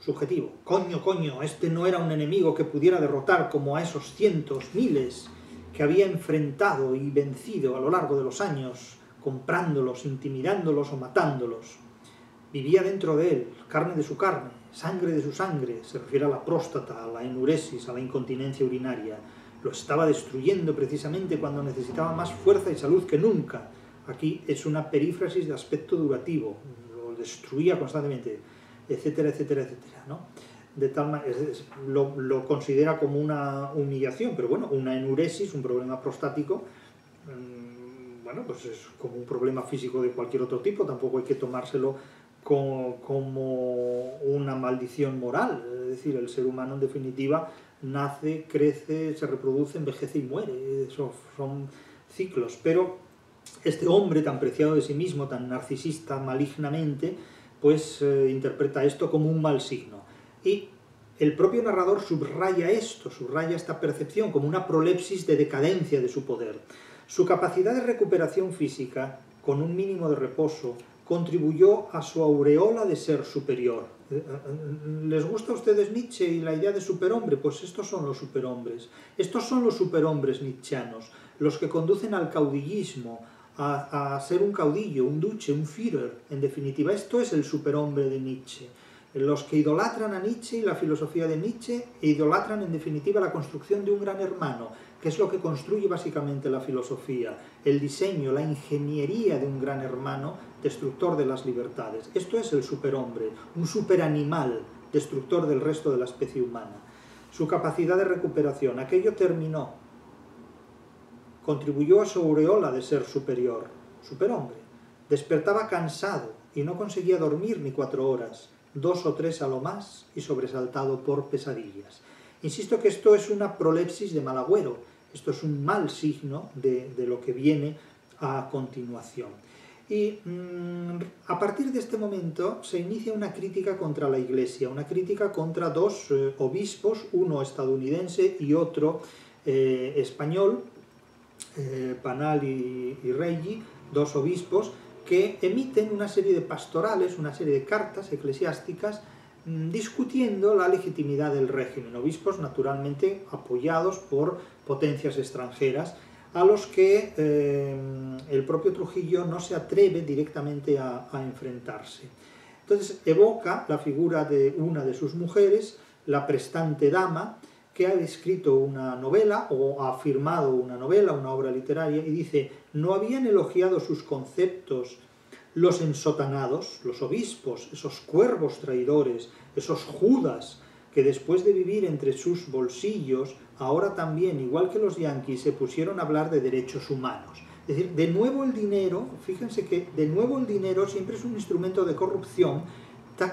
subjetivo. Coño, este no era un enemigo que pudiera derrotar como a esos cientos, miles que había enfrentado y vencido a lo largo de los años, comprándolos, intimidándolos o matándolos. Vivía dentro de él, carne de su carne, sangre de su sangre, se refiere a la próstata, a la enuresis, a la incontinencia urinaria. Lo estaba destruyendo precisamente cuando necesitaba más fuerza y salud que nunca. Aquí es una perífrasis de aspecto durativo, lo destruía constantemente, etcétera, etcétera, etcétera, ¿no? De tal manera, lo considera como una humillación, pero bueno, una enuresis, un problema prostático, bueno, pues es como un problema físico de cualquier otro tipo, tampoco hay que tomárselo como una maldición moral, es decir, el ser humano en definitiva nace, crece, se reproduce, envejece y muere, eso son ciclos, pero este hombre tan preciado de sí mismo, tan narcisista malignamente, pues interpreta esto como un mal signo. Y el propio narrador subraya esto, subraya esta percepción como una prolepsis de decadencia de su poder. Su capacidad de recuperación física, con un mínimo de reposo, contribuyó a su aureola de ser superior. ¿Les gusta a ustedes Nietzsche y la idea de superhombre? Pues estos son los superhombres. Estos son los superhombres nietzscheanos, los que conducen al caudillismo, a ser un caudillo, un duce, un Führer, en definitiva. Esto es el superhombre de Nietzsche. Los que idolatran a Nietzsche y la filosofía de Nietzsche idolatran en definitiva la construcción de un gran hermano, que es lo que construye básicamente la filosofía, el diseño, la ingeniería de un gran hermano destructor de las libertades. Esto es el superhombre, un superanimal destructor del resto de la especie humana. Su capacidad de recuperación, aquello terminó, contribuyó a su aureola de ser superior, superhombre. Despertaba cansado y no conseguía dormir ni 4 horas, 2 o 3 a lo más, y sobresaltado por pesadillas. Insisto que esto es una prolepsis de mal agüero, esto es un mal signo de lo que viene a continuación. Y a partir de este momento se inicia una crítica contra la Iglesia, una crítica contra dos obispos, uno estadounidense y otro español, Panal y Reggi, dos obispos que emiten una serie de pastorales, una serie de cartas eclesiásticas discutiendo la legitimidad del régimen. Obispos naturalmente apoyados por potencias extranjeras, a los que el propio Trujillo no se atreve directamente a enfrentarse. Entonces evoca la figura de una de sus mujeres, la prestante dama, que ha escrito una novela o ha firmado una novela, una obra literaria, y dice: no habían elogiado sus conceptos los ensotanados, los obispos, esos cuervos traidores, esos judas, que después de vivir entre sus bolsillos, ahora también, igual que los yanquis, se pusieron a hablar de derechos humanos. Es decir, de nuevo el dinero, fíjense que de nuevo el dinero siempre es un instrumento de corrupción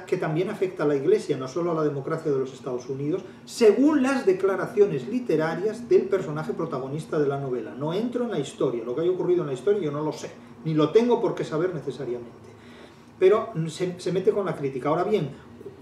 que también afecta a la Iglesia, no solo a la democracia de los Estados Unidos, según las declaraciones literarias del personaje protagonista de la novela. No entro en la historia, lo que haya ocurrido en la historia yo no lo sé, ni lo tengo por qué saber necesariamente. Pero se mete con la crítica. Ahora bien,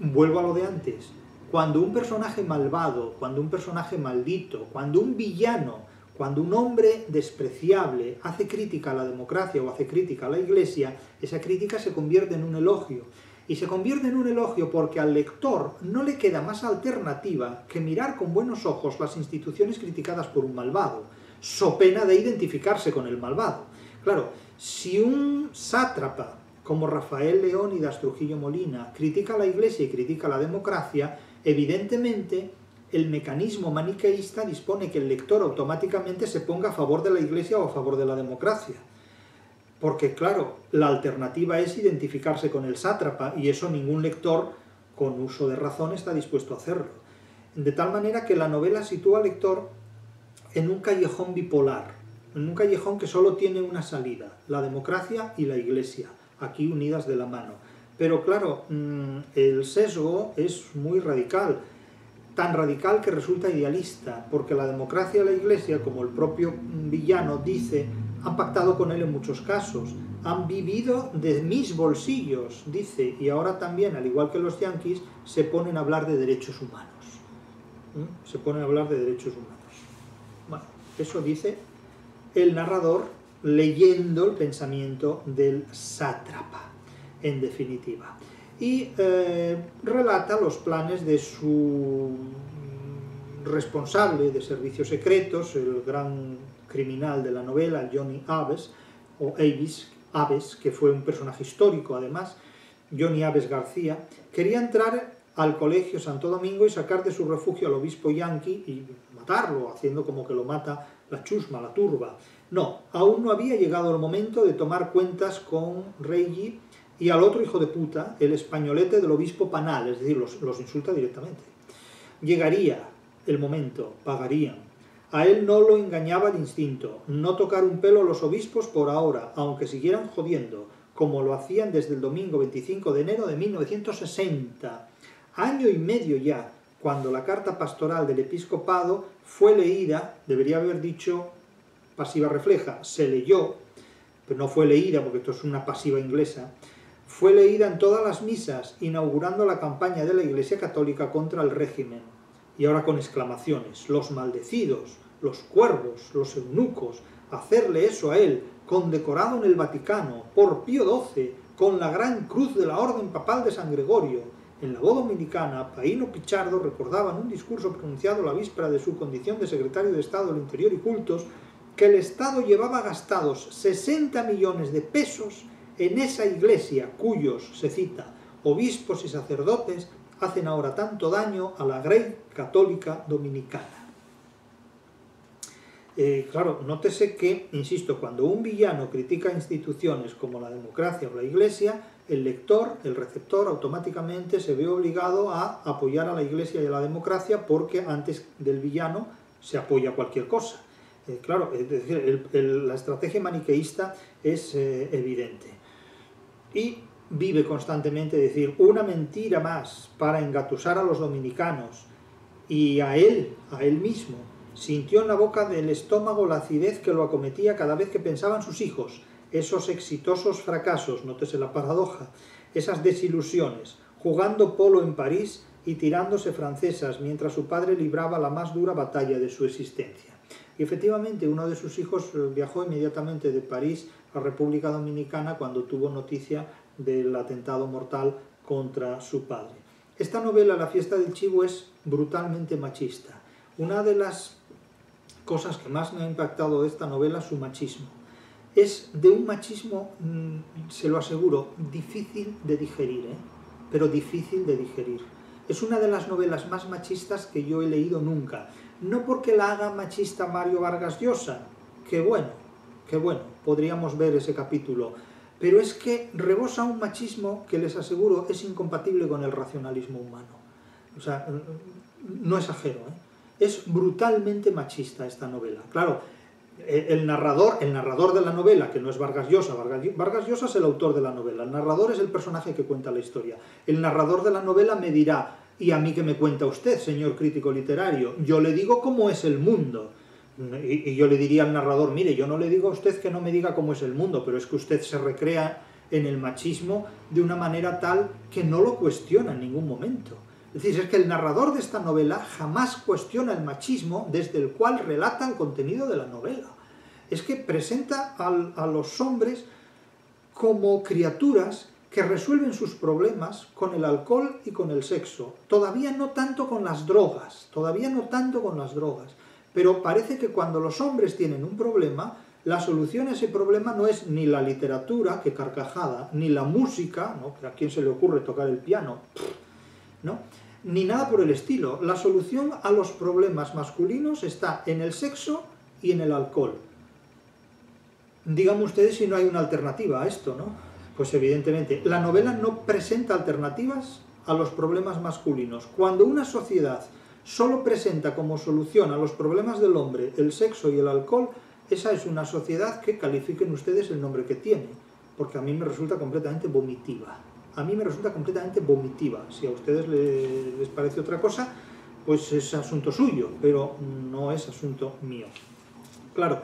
vuelvo a lo de antes. Cuando un personaje malvado, cuando un personaje maldito, cuando un villano, cuando un hombre despreciable hace crítica a la democracia o hace crítica a la Iglesia, esa crítica se convierte en un elogio. Y se convierte en un elogio porque al lector no le queda más alternativa que mirar con buenos ojos las instituciones criticadas por un malvado, so pena de identificarse con el malvado. Claro, si un sátrapa como Rafael Leónidas Trujillo Molina critica a la Iglesia y critica a la democracia, evidentemente el mecanismo maniqueísta dispone que el lector automáticamente se ponga a favor de la Iglesia o a favor de la democracia. Porque, claro, la alternativa es identificarse con el sátrapa, y eso ningún lector con uso de razón está dispuesto a hacerlo. De tal manera que la novela sitúa al lector en un callejón bipolar, en un callejón que solo tiene una salida: la democracia y la Iglesia, aquí unidas de la mano. Pero claro, el sesgo es muy radical, tan radical que resulta idealista, porque la democracia y la Iglesia, como el propio villano dice, han pactado con él en muchos casos, han vivido de mis bolsillos, dice, y ahora también, al igual que los yanquis, se ponen a hablar de derechos humanos. Se ponen a hablar de derechos humanos. Bueno, eso dice el narrador leyendo el pensamiento del sátrapa, en definitiva. Y relata los planes de su responsable de servicios secretos, el gran criminal de la novela, Johnny Aves, o Aves, que fue un personaje histórico además. Johnny Aves García quería entrar al colegio Santo Domingo y sacar de su refugio al obispo yanqui y matarlo, haciendo como que lo mata la chusma, la turba. No, aún no había llegado el momento de tomar cuentas con Reggi y al otro hijo de puta, el españolete del obispo Panal, es decir, los insulta directamente. Llegaría el momento, pagarían. A él no lo engañaba el instinto, no tocar un pelo a los obispos por ahora, aunque siguieran jodiendo, como lo hacían desde el domingo 25 de enero de 1960, año y medio ya, cuando la carta pastoral del episcopado fue leída, debería haber dicho pasiva refleja, se leyó, pero no fue leída porque esto es una pasiva inglesa, fue leída en todas las misas, inaugurando la campaña de la Iglesia Católica contra el régimen. Y ahora con exclamaciones: los maldecidos, los cuervos, los eunucos, hacerle eso a él, condecorado en el Vaticano, por Pío XII, con la gran cruz de la Orden Papal de San Gregorio. En la voz dominicana, Paíno Pichardo recordaba en un discurso pronunciado la víspera de su condición de secretario de Estado del Interior y Cultos, que el Estado llevaba gastados 60 millones de pesos en esa iglesia, cuyos, se cita, obispos y sacerdotes hacen ahora tanto daño a la Grey Católica Dominicana. Claro, nótese que, insisto, cuando un villano critica instituciones como la democracia o la Iglesia, el lector, el receptor, automáticamente se ve obligado a apoyar a la Iglesia y a la democracia, porque antes del villano se apoya cualquier cosa. Claro, es decir, la estrategia maniqueísta es evidente. Y vive constantemente decir una mentira más para engatusar a los dominicanos, y a él mismo. Sintió en la boca del estómago la acidez que lo acometía cada vez que pensaba en sus hijos. esos exitosos fracasos, nótese la paradoja, esas desilusiones, jugando polo en París y tirándose francesas mientras su padre libraba la más dura batalla de su existencia. Y efectivamente uno de sus hijos viajó inmediatamente de París a República Dominicana cuando tuvo noticia del atentado mortal contra su padre. Esta novela, La fiesta del chivo, es brutalmente machista. Una de las cosas que más me ha impactado de esta novela es su machismo. Es de un machismo, se lo aseguro, difícil de digerir, pero difícil de digerir. Es una de las novelas más machistas que yo he leído nunca. No porque la haga machista Mario Vargas Llosa, que bueno, podríamos ver ese capítulo, pero es que rebosa un machismo que les aseguro es incompatible con el racionalismo humano. O sea, no exagero, Es brutalmente machista esta novela. Claro, el narrador de la novela, que no es Vargas Llosa, Vargas Llosa es el autor de la novela, el narrador es el personaje que cuenta la historia. El narrador de la novela me dirá: ¿y a mí qué me cuenta usted, señor crítico literario? Yo le digo cómo es el mundo. Y yo le diría al narrador: mire, yo no le digo a usted que no me diga cómo es el mundo, pero es que usted se recrea en el machismo de una manera tal que no lo cuestiona en ningún momento. Es decir, es que el narrador de esta novela jamás cuestiona el machismo desde el cual relata el contenido de la novela. Es que presenta a los hombres como criaturas que resuelven sus problemas con el alcohol y con el sexo. Todavía no tanto con las drogas, pero parece que cuando los hombres tienen un problema, la solución a ese problema no es ni la literatura, qué carcajada, ni la música, ¿no? ¿A quién se le ocurre tocar el piano? ¿No? Ni nada por el estilo. La solución a los problemas masculinos está en el sexo y en el alcohol. Díganme ustedes si no hay una alternativa a esto, ¿no? Pues evidentemente, la novela no presenta alternativas a los problemas masculinos. Cuando una sociedad solo presenta como solución a los problemas del hombre el sexo y el alcohol, esa es una sociedad que califiquen ustedes el nombre que tiene, porque a mí me resulta completamente vomitiva. Si a ustedes les parece otra cosa, pues es asunto suyo, pero no es asunto mío. Claro,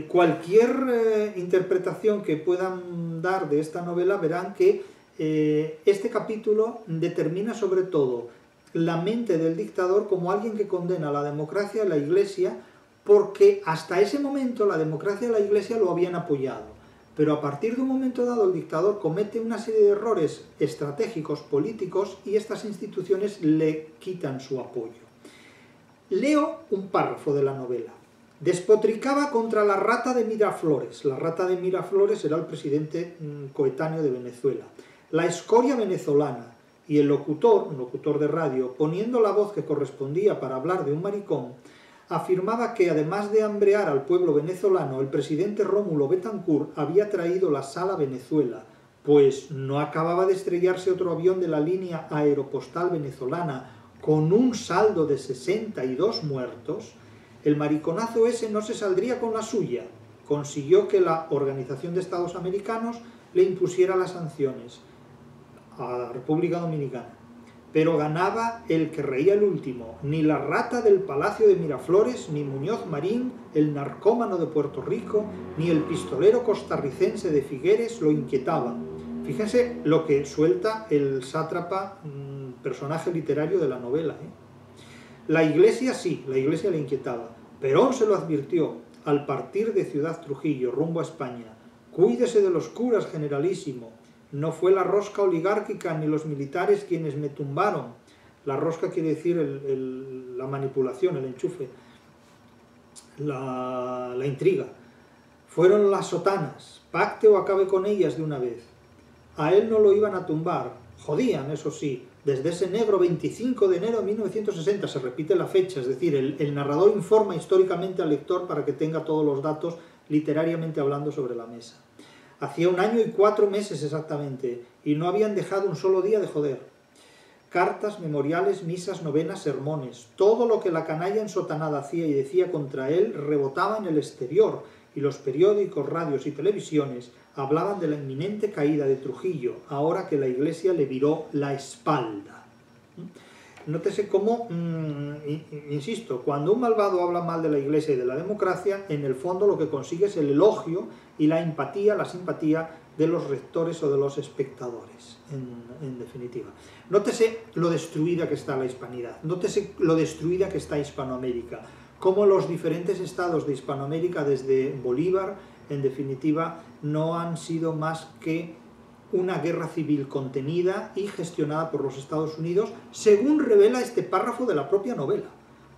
cualquier interpretación que puedan dar de esta novela verán que este capítulo determina sobre todo la mente del dictador como alguien que condena a la democracia y a la Iglesia, porque hasta ese momento la democracia y la Iglesia lo habían apoyado. Pero a partir de un momento dado el dictador comete una serie de errores estratégicos, políticos, y estas instituciones le quitan su apoyo. Leo un párrafo de la novela. Despotricaba contra la rata de Miraflores. La rata de Miraflores era el presidente coetáneo de Venezuela. La escoria venezolana. Y el locutor, un locutor de radio, poniendo la voz que correspondía para hablar de un maricón, afirmaba que además de hambrear al pueblo venezolano, el presidente Rómulo Betancourt había traído la sal a Venezuela, pues no acababa de estrellarse otro avión de la línea aeropostal venezolana con un saldo de 62 muertos. El mariconazo ese no se saldría con la suya. Consiguió que la Organización de Estados Americanos le impusiera las sanciones a la República Dominicana. Pero ganaba el que reía el último. Ni la rata del Palacio de Miraflores, ni Muñoz Marín, el narcómano de Puerto Rico, ni el pistolero costarricense de Figueres lo inquietaban. Fíjense lo que suelta el sátrapa, personaje literario de la novela. La Iglesia sí, la Iglesia le inquietaba. Perón se lo advirtió al partir de Ciudad Trujillo, rumbo a España. Cuídese de los curas, generalísimo. No fue la rosca oligárquica ni los militares quienes me tumbaron. La rosca quiere decir la manipulación, el enchufe, la intriga. Fueron las sotanas. Pacte o acabe con ellas de una vez. A él no lo iban a tumbar. Jodían, eso sí. Desde ese negro 25 de enero de 1960 se repite la fecha, es decir, el narrador informa históricamente al lector para que tenga todos los datos literariamente hablando sobre la mesa. Hacía 1 año y 4 meses exactamente, y no habían dejado un solo día de joder. Cartas, memoriales, misas, novenas, sermones, todo lo que la canalla ensotanada hacía y decía contra él rebotaba en el exterior, y los periódicos, radios y televisiones hablaban de la inminente caída de Trujillo, ahora que la Iglesia le viró la espalda. Nótese cómo, insisto, cuando un malvado habla mal de la Iglesia y de la democracia, en el fondo lo que consigue es el elogio y la empatía, la simpatía de los lectores o de los espectadores, en definitiva. Nótese lo destruida que está la hispanidad, nótese lo destruida que está Hispanoamérica, cómo los diferentes estados de Hispanoamérica, desde Bolívar, en definitiva, no han sido más que una guerra civil contenida y gestionada por los Estados Unidos, según revela este párrafo de la propia novela.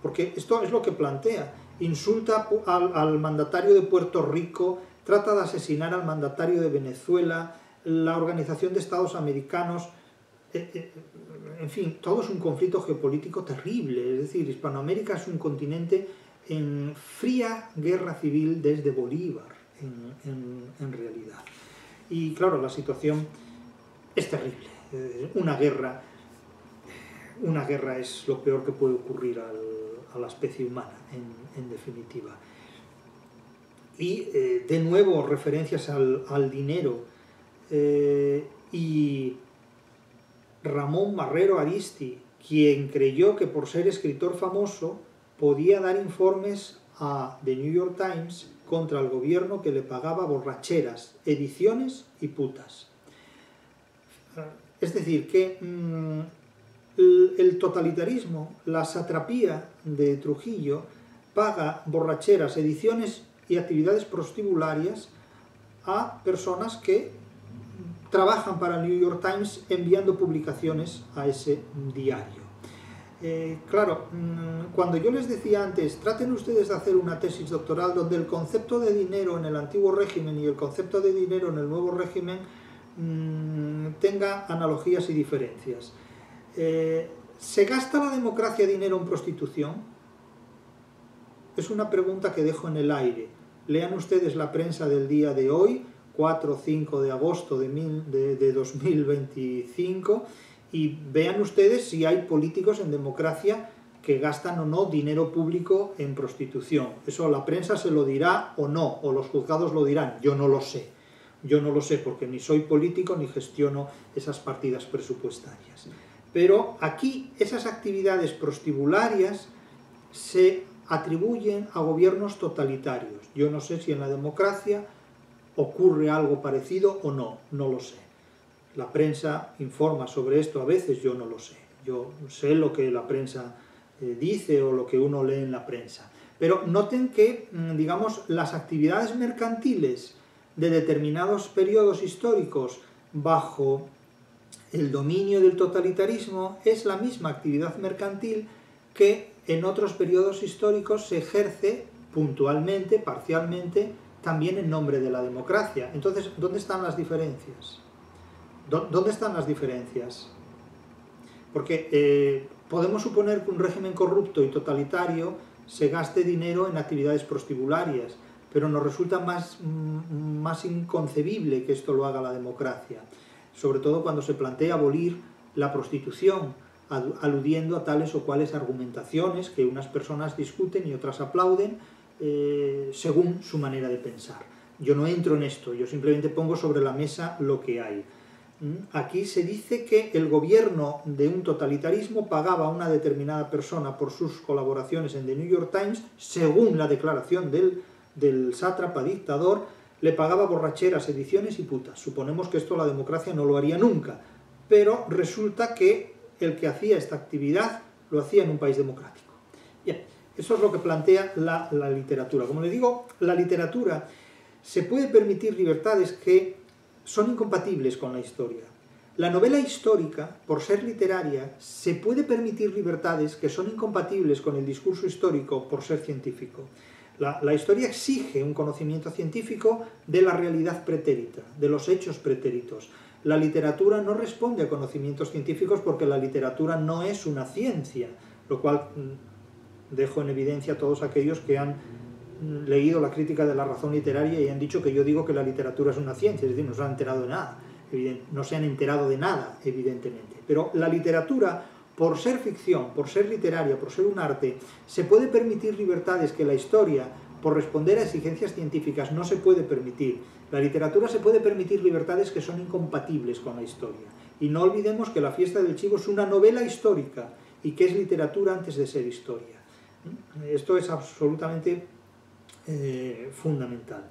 Porque esto es lo que plantea. Insulta al mandatario de Puerto Rico, trata de asesinar al mandatario de Venezuela, la Organización de Estados Americanos, en fin, todo es un conflicto geopolítico terrible. Es decir, Hispanoamérica es un continente en fría guerra civil desde Bolívar, en realidad. Y claro, la situación es terrible. Una guerra es lo peor que puede ocurrir a la especie humana, en definitiva. Y de nuevo referencias al dinero. Y Ramón Marrero Aristi, quien creyó que por ser escritor famoso podía dar informes a The New York Times contra el gobierno que le pagaba borracheras, ediciones y putas. Es decir, que el totalitarismo, la satrapía de Trujillo, paga borracheras, ediciones y actividades prostíbularias a personas que trabajan para el New York Times enviando publicaciones a ese diario. Claro, cuando yo les decía antes, traten ustedes de hacer una tesis doctoral donde el concepto de dinero en el antiguo régimen y el concepto de dinero en el nuevo régimen tenga analogías y diferencias. ¿Se gasta la democracia dinero en prostitución? Es una pregunta que dejo en el aire. Lean ustedes la prensa del día de hoy, 4 o 5 de agosto de 2025, y vean ustedes si hay políticos en democracia que gastan o no dinero público en prostitución. Eso la prensa se lo dirá o no, o los juzgados lo dirán. Yo no lo sé. Yo no lo sé porque ni soy político ni gestiono esas partidas presupuestarias. Pero aquí esas actividades prostibularias se atribuyen a gobiernos totalitarios. Yo no sé si en la democracia ocurre algo parecido o no, no lo sé. La prensa informa sobre esto a veces, yo no lo sé. Yo sé lo que la prensa dice o lo que uno lee en la prensa. Pero noten que, digamos, las actividades mercantiles de determinados periodos históricos bajo el dominio del totalitarismo es la misma actividad mercantil que en otros periodos históricos se ejerce puntualmente, parcialmente, también en nombre de la democracia. Entonces, ¿dónde están las diferencias? ¿Dónde están las diferencias? Porque podemos suponer que un régimen corrupto y totalitario se gaste dinero en actividades prostibularias, pero nos resulta más inconcebible que esto lo haga la democracia, sobre todo cuando se plantea abolir la prostitución, aludiendo a tales o cuales argumentaciones que unas personas discuten y otras aplauden según su manera de pensar. Yo no entro en esto, yo simplemente pongo sobre la mesa lo que hay. Aquí se dice que el gobierno de un totalitarismo pagaba a una determinada persona por sus colaboraciones en The New York Times, según la declaración del sátrapa dictador, le pagaba borracheras, ediciones y putas. Suponemos que esto la democracia no lo haría nunca, pero resulta que el que hacía esta actividad lo hacía en un país democrático. Bien, eso es lo que plantea la literatura. Como les digo, la literatura se puede permitir libertades que son incompatibles con la historia. La novela histórica, por ser literaria, se puede permitir libertades que son incompatibles con el discurso histórico por ser científico. La historia exige un conocimiento científico de la realidad pretérita, de los hechos pretéritos. La literatura no responde a conocimientos científicos porque la literatura no es una ciencia, lo cual dejo en evidencia a todos aquellos que han leído la crítica de la razón literaria y han dicho que yo digo que la literatura es una ciencia, es decir, no se han enterado de nada, no se han enterado de nada, evidentemente. Pero la literatura, por ser ficción, por ser literaria, por ser un arte, se puede permitir libertades que la historia, por responder a exigencias científicas, no se puede permitir. La literatura se puede permitir libertades que son incompatibles con la historia. Y no olvidemos que La fiesta del chivo es una novela histórica, y qué es literatura antes de ser historia. Esto es absolutamente fundamental.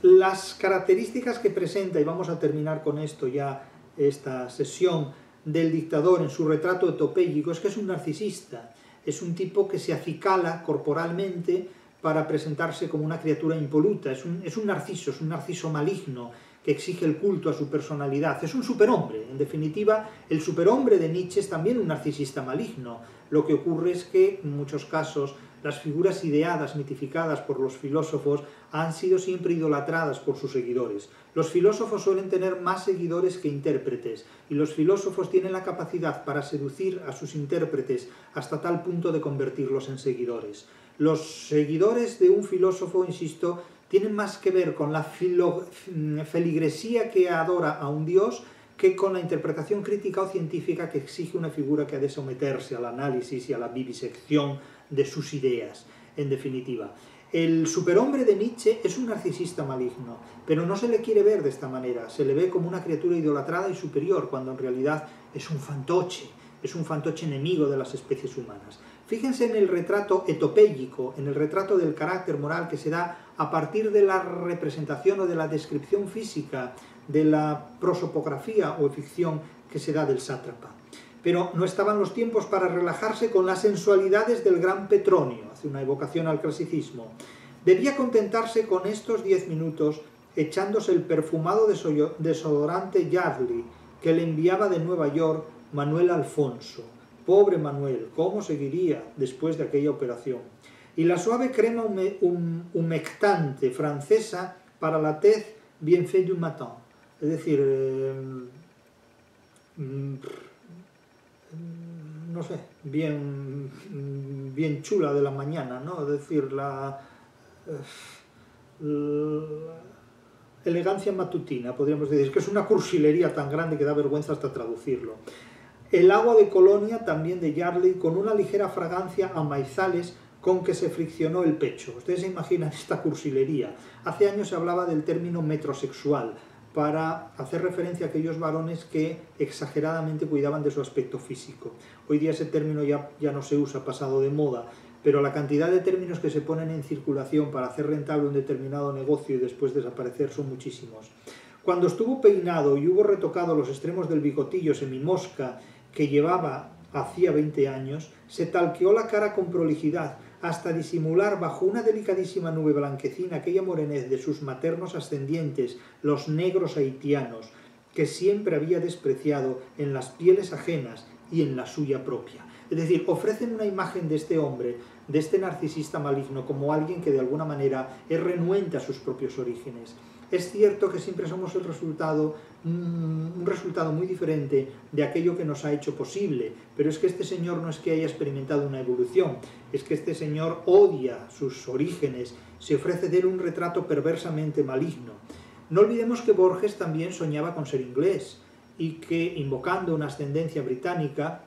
Las características que presenta, y vamos a terminar con esto ya esta sesión, del dictador en su retrato etopéyico, es que es un narcisista, es un tipo que se acicala corporalmente para presentarse como una criatura impoluta, es un narciso maligno que exige el culto a su personalidad, es un superhombre. En definitiva, el superhombre de Nietzsche es también un narcisista maligno. Lo que ocurre es que, en muchos casos, las figuras ideadas, mitificadas por los filósofos, han sido siempre idolatradas por sus seguidores. Los filósofos suelen tener más seguidores que intérpretes, y los filósofos tienen la capacidad para seducir a sus intérpretes hasta tal punto de convertirlos en seguidores. Los seguidores de un filósofo, insisto, tienen más que ver con la feligresía que adora a un dios que con la interpretación crítica o científica que exige una figura que ha de someterse al análisis y a la vivisección de sus ideas. En definitiva, el superhombre de Nietzsche es un narcisista maligno, pero no se le quiere ver de esta manera, se le ve como una criatura idolatrada y superior, cuando en realidad es un fantoche enemigo de las especies humanas. Fíjense en el retrato etopéyico, en el retrato del carácter moral que se da a partir de la representación o de la descripción física, de la prosopografía o ficción que se da del sátrapa. Pero no estaban los tiempos para relajarse con las sensualidades del gran Petronio, hace una evocación al clasicismo. Debía contentarse con estos 10 minutos echándose el perfumado desodorante Yardley que le enviaba de Nueva York Manuel Alfonso. Pobre Manuel, ¿cómo seguiría después de aquella operación? Y la suave crema humectante francesa para la tez bien fait du matin, es decir, no sé, bien chula de la mañana, ¿no? Es decir, la elegancia matutina, podríamos decir, que es una cursilería tan grande que da vergüenza hasta traducirlo. El agua de colonia, también de Yardley, con una ligera fragancia a maizales con que se friccionó el pecho. Ustedes se imaginan esta cursilería. Hace años se hablaba del término metrosexual, para hacer referencia a aquellos varones que exageradamente cuidaban de su aspecto físico. Hoy día ese término ya no se usa, pasado de moda, pero la cantidad de términos que se ponen en circulación para hacer rentable un determinado negocio y después desaparecer son muchísimos. Cuando estuvo peinado y hubo retocado los extremos del bigotillo semimosca que llevaba hacía 20 años, se talqueó la cara con prolijidad, hasta disimular bajo una delicadísima nube blanquecina aquella morenez de sus maternos ascendientes, los negros haitianos, que siempre había despreciado en las pieles ajenas y en la suya propia. Es decir, ofrecen una imagen de este hombre, de este narcisista maligno, como alguien que de alguna manera es renuente a sus propios orígenes. Es cierto que siempre somos el resultado, un resultado muy diferente de aquello que nos ha hecho posible, pero es que este señor no es que haya experimentado una evolución, es que este señor odia sus orígenes, se ofrece de él un retrato perversamente maligno. No olvidemos que Borges también soñaba con ser inglés y que, invocando una ascendencia británica,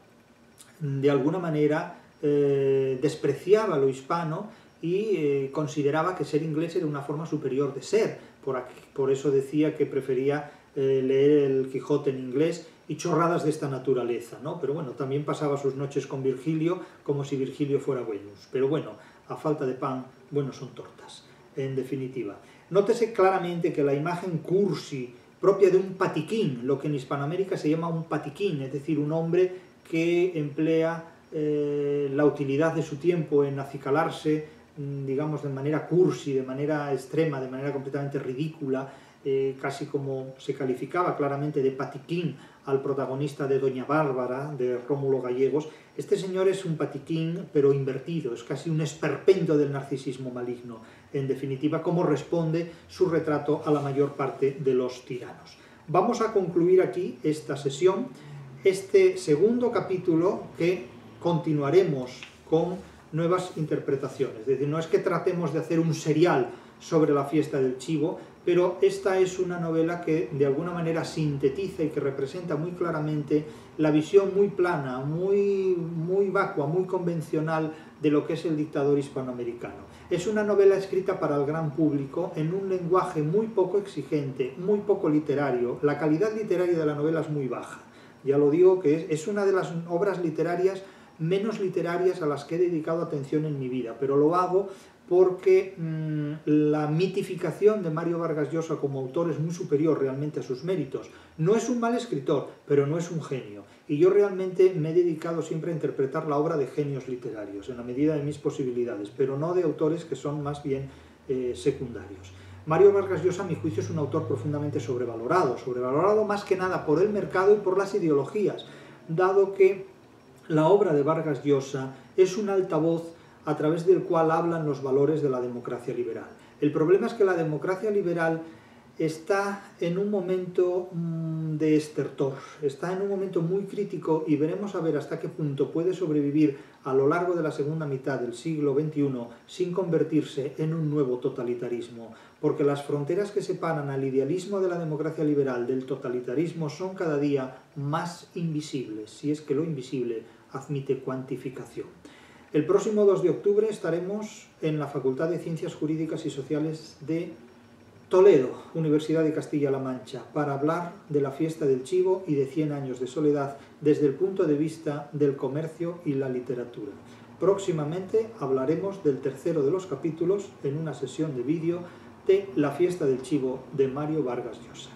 de alguna manera despreciaba lo hispano y consideraba que ser inglés era una forma superior de ser. Por eso decía que prefería leer el Quijote en inglés y chorradas de esta naturaleza, ¿no? Pero bueno, también pasaba sus noches con Virgilio como si Virgilio fuera Venus. Pero bueno, a falta de pan, bueno son tortas, en definitiva. Nótese claramente que la imagen cursi, propia de un patiquín, lo que en Hispanoamérica se llama un patiquín, es decir, un hombre que emplea la utilidad de su tiempo en acicalarse, digamos, de manera cursi, de manera extrema, de manera completamente ridícula, casi como se calificaba claramente de patiquín al protagonista de Doña Bárbara, de Rómulo Gallegos. Este señor es un patiquín, pero invertido, es casi un esperpento del narcisismo maligno. En definitiva, cómo responde su retrato a la mayor parte de los tiranos. Vamos a concluir aquí esta sesión, este segundo capítulo, que continuaremos con nuevas interpretaciones. Es decir, no es que tratemos de hacer un serial sobre la fiesta del chivo, pero esta es una novela que de alguna manera sintetiza y que representa muy claramente la visión muy plana, muy vacua, muy convencional de lo que es el dictador hispanoamericano. Es una novela escrita para el gran público en un lenguaje muy poco exigente, muy poco literario. La calidad literaria de la novela es muy baja. Ya lo digo, que es una de las obras literarias menos literarias a las que he dedicado atención en mi vida, pero lo hago porque la mitificación de Mario Vargas Llosa como autor es muy superior realmente a sus méritos. No es un mal escritor, pero no es un genio. Y yo realmente me he dedicado siempre a interpretar la obra de genios literarios, en la medida de mis posibilidades, pero no de autores que son más bien secundarios. Mario Vargas Llosa, a mi juicio, es un autor profundamente sobrevalorado más que nada por el mercado y por las ideologías, dado que la obra de Vargas Llosa es un altavoz a través del cual hablan los valores de la democracia liberal. El problema es que la democracia liberal está en un momento de estertor, está en un momento muy crítico y veremos a ver hasta qué punto puede sobrevivir a lo largo de la segunda mitad del siglo XXI sin convertirse en un nuevo totalitarismo, porque las fronteras que separan al idealismo de la democracia liberal del totalitarismo son cada día más invisibles, si es que lo invisible admite cuantificación. El próximo 2 de octubre estaremos en la Facultad de Ciencias Jurídicas y Sociales de Toledo, Universidad de Castilla-La Mancha, para hablar de la fiesta del chivo y de 100 años de soledad desde el punto de vista del comercio y la literatura. Próximamente hablaremos del tercero de los capítulos en una sesión de vídeo de La fiesta del chivo de Mario Vargas Llosa.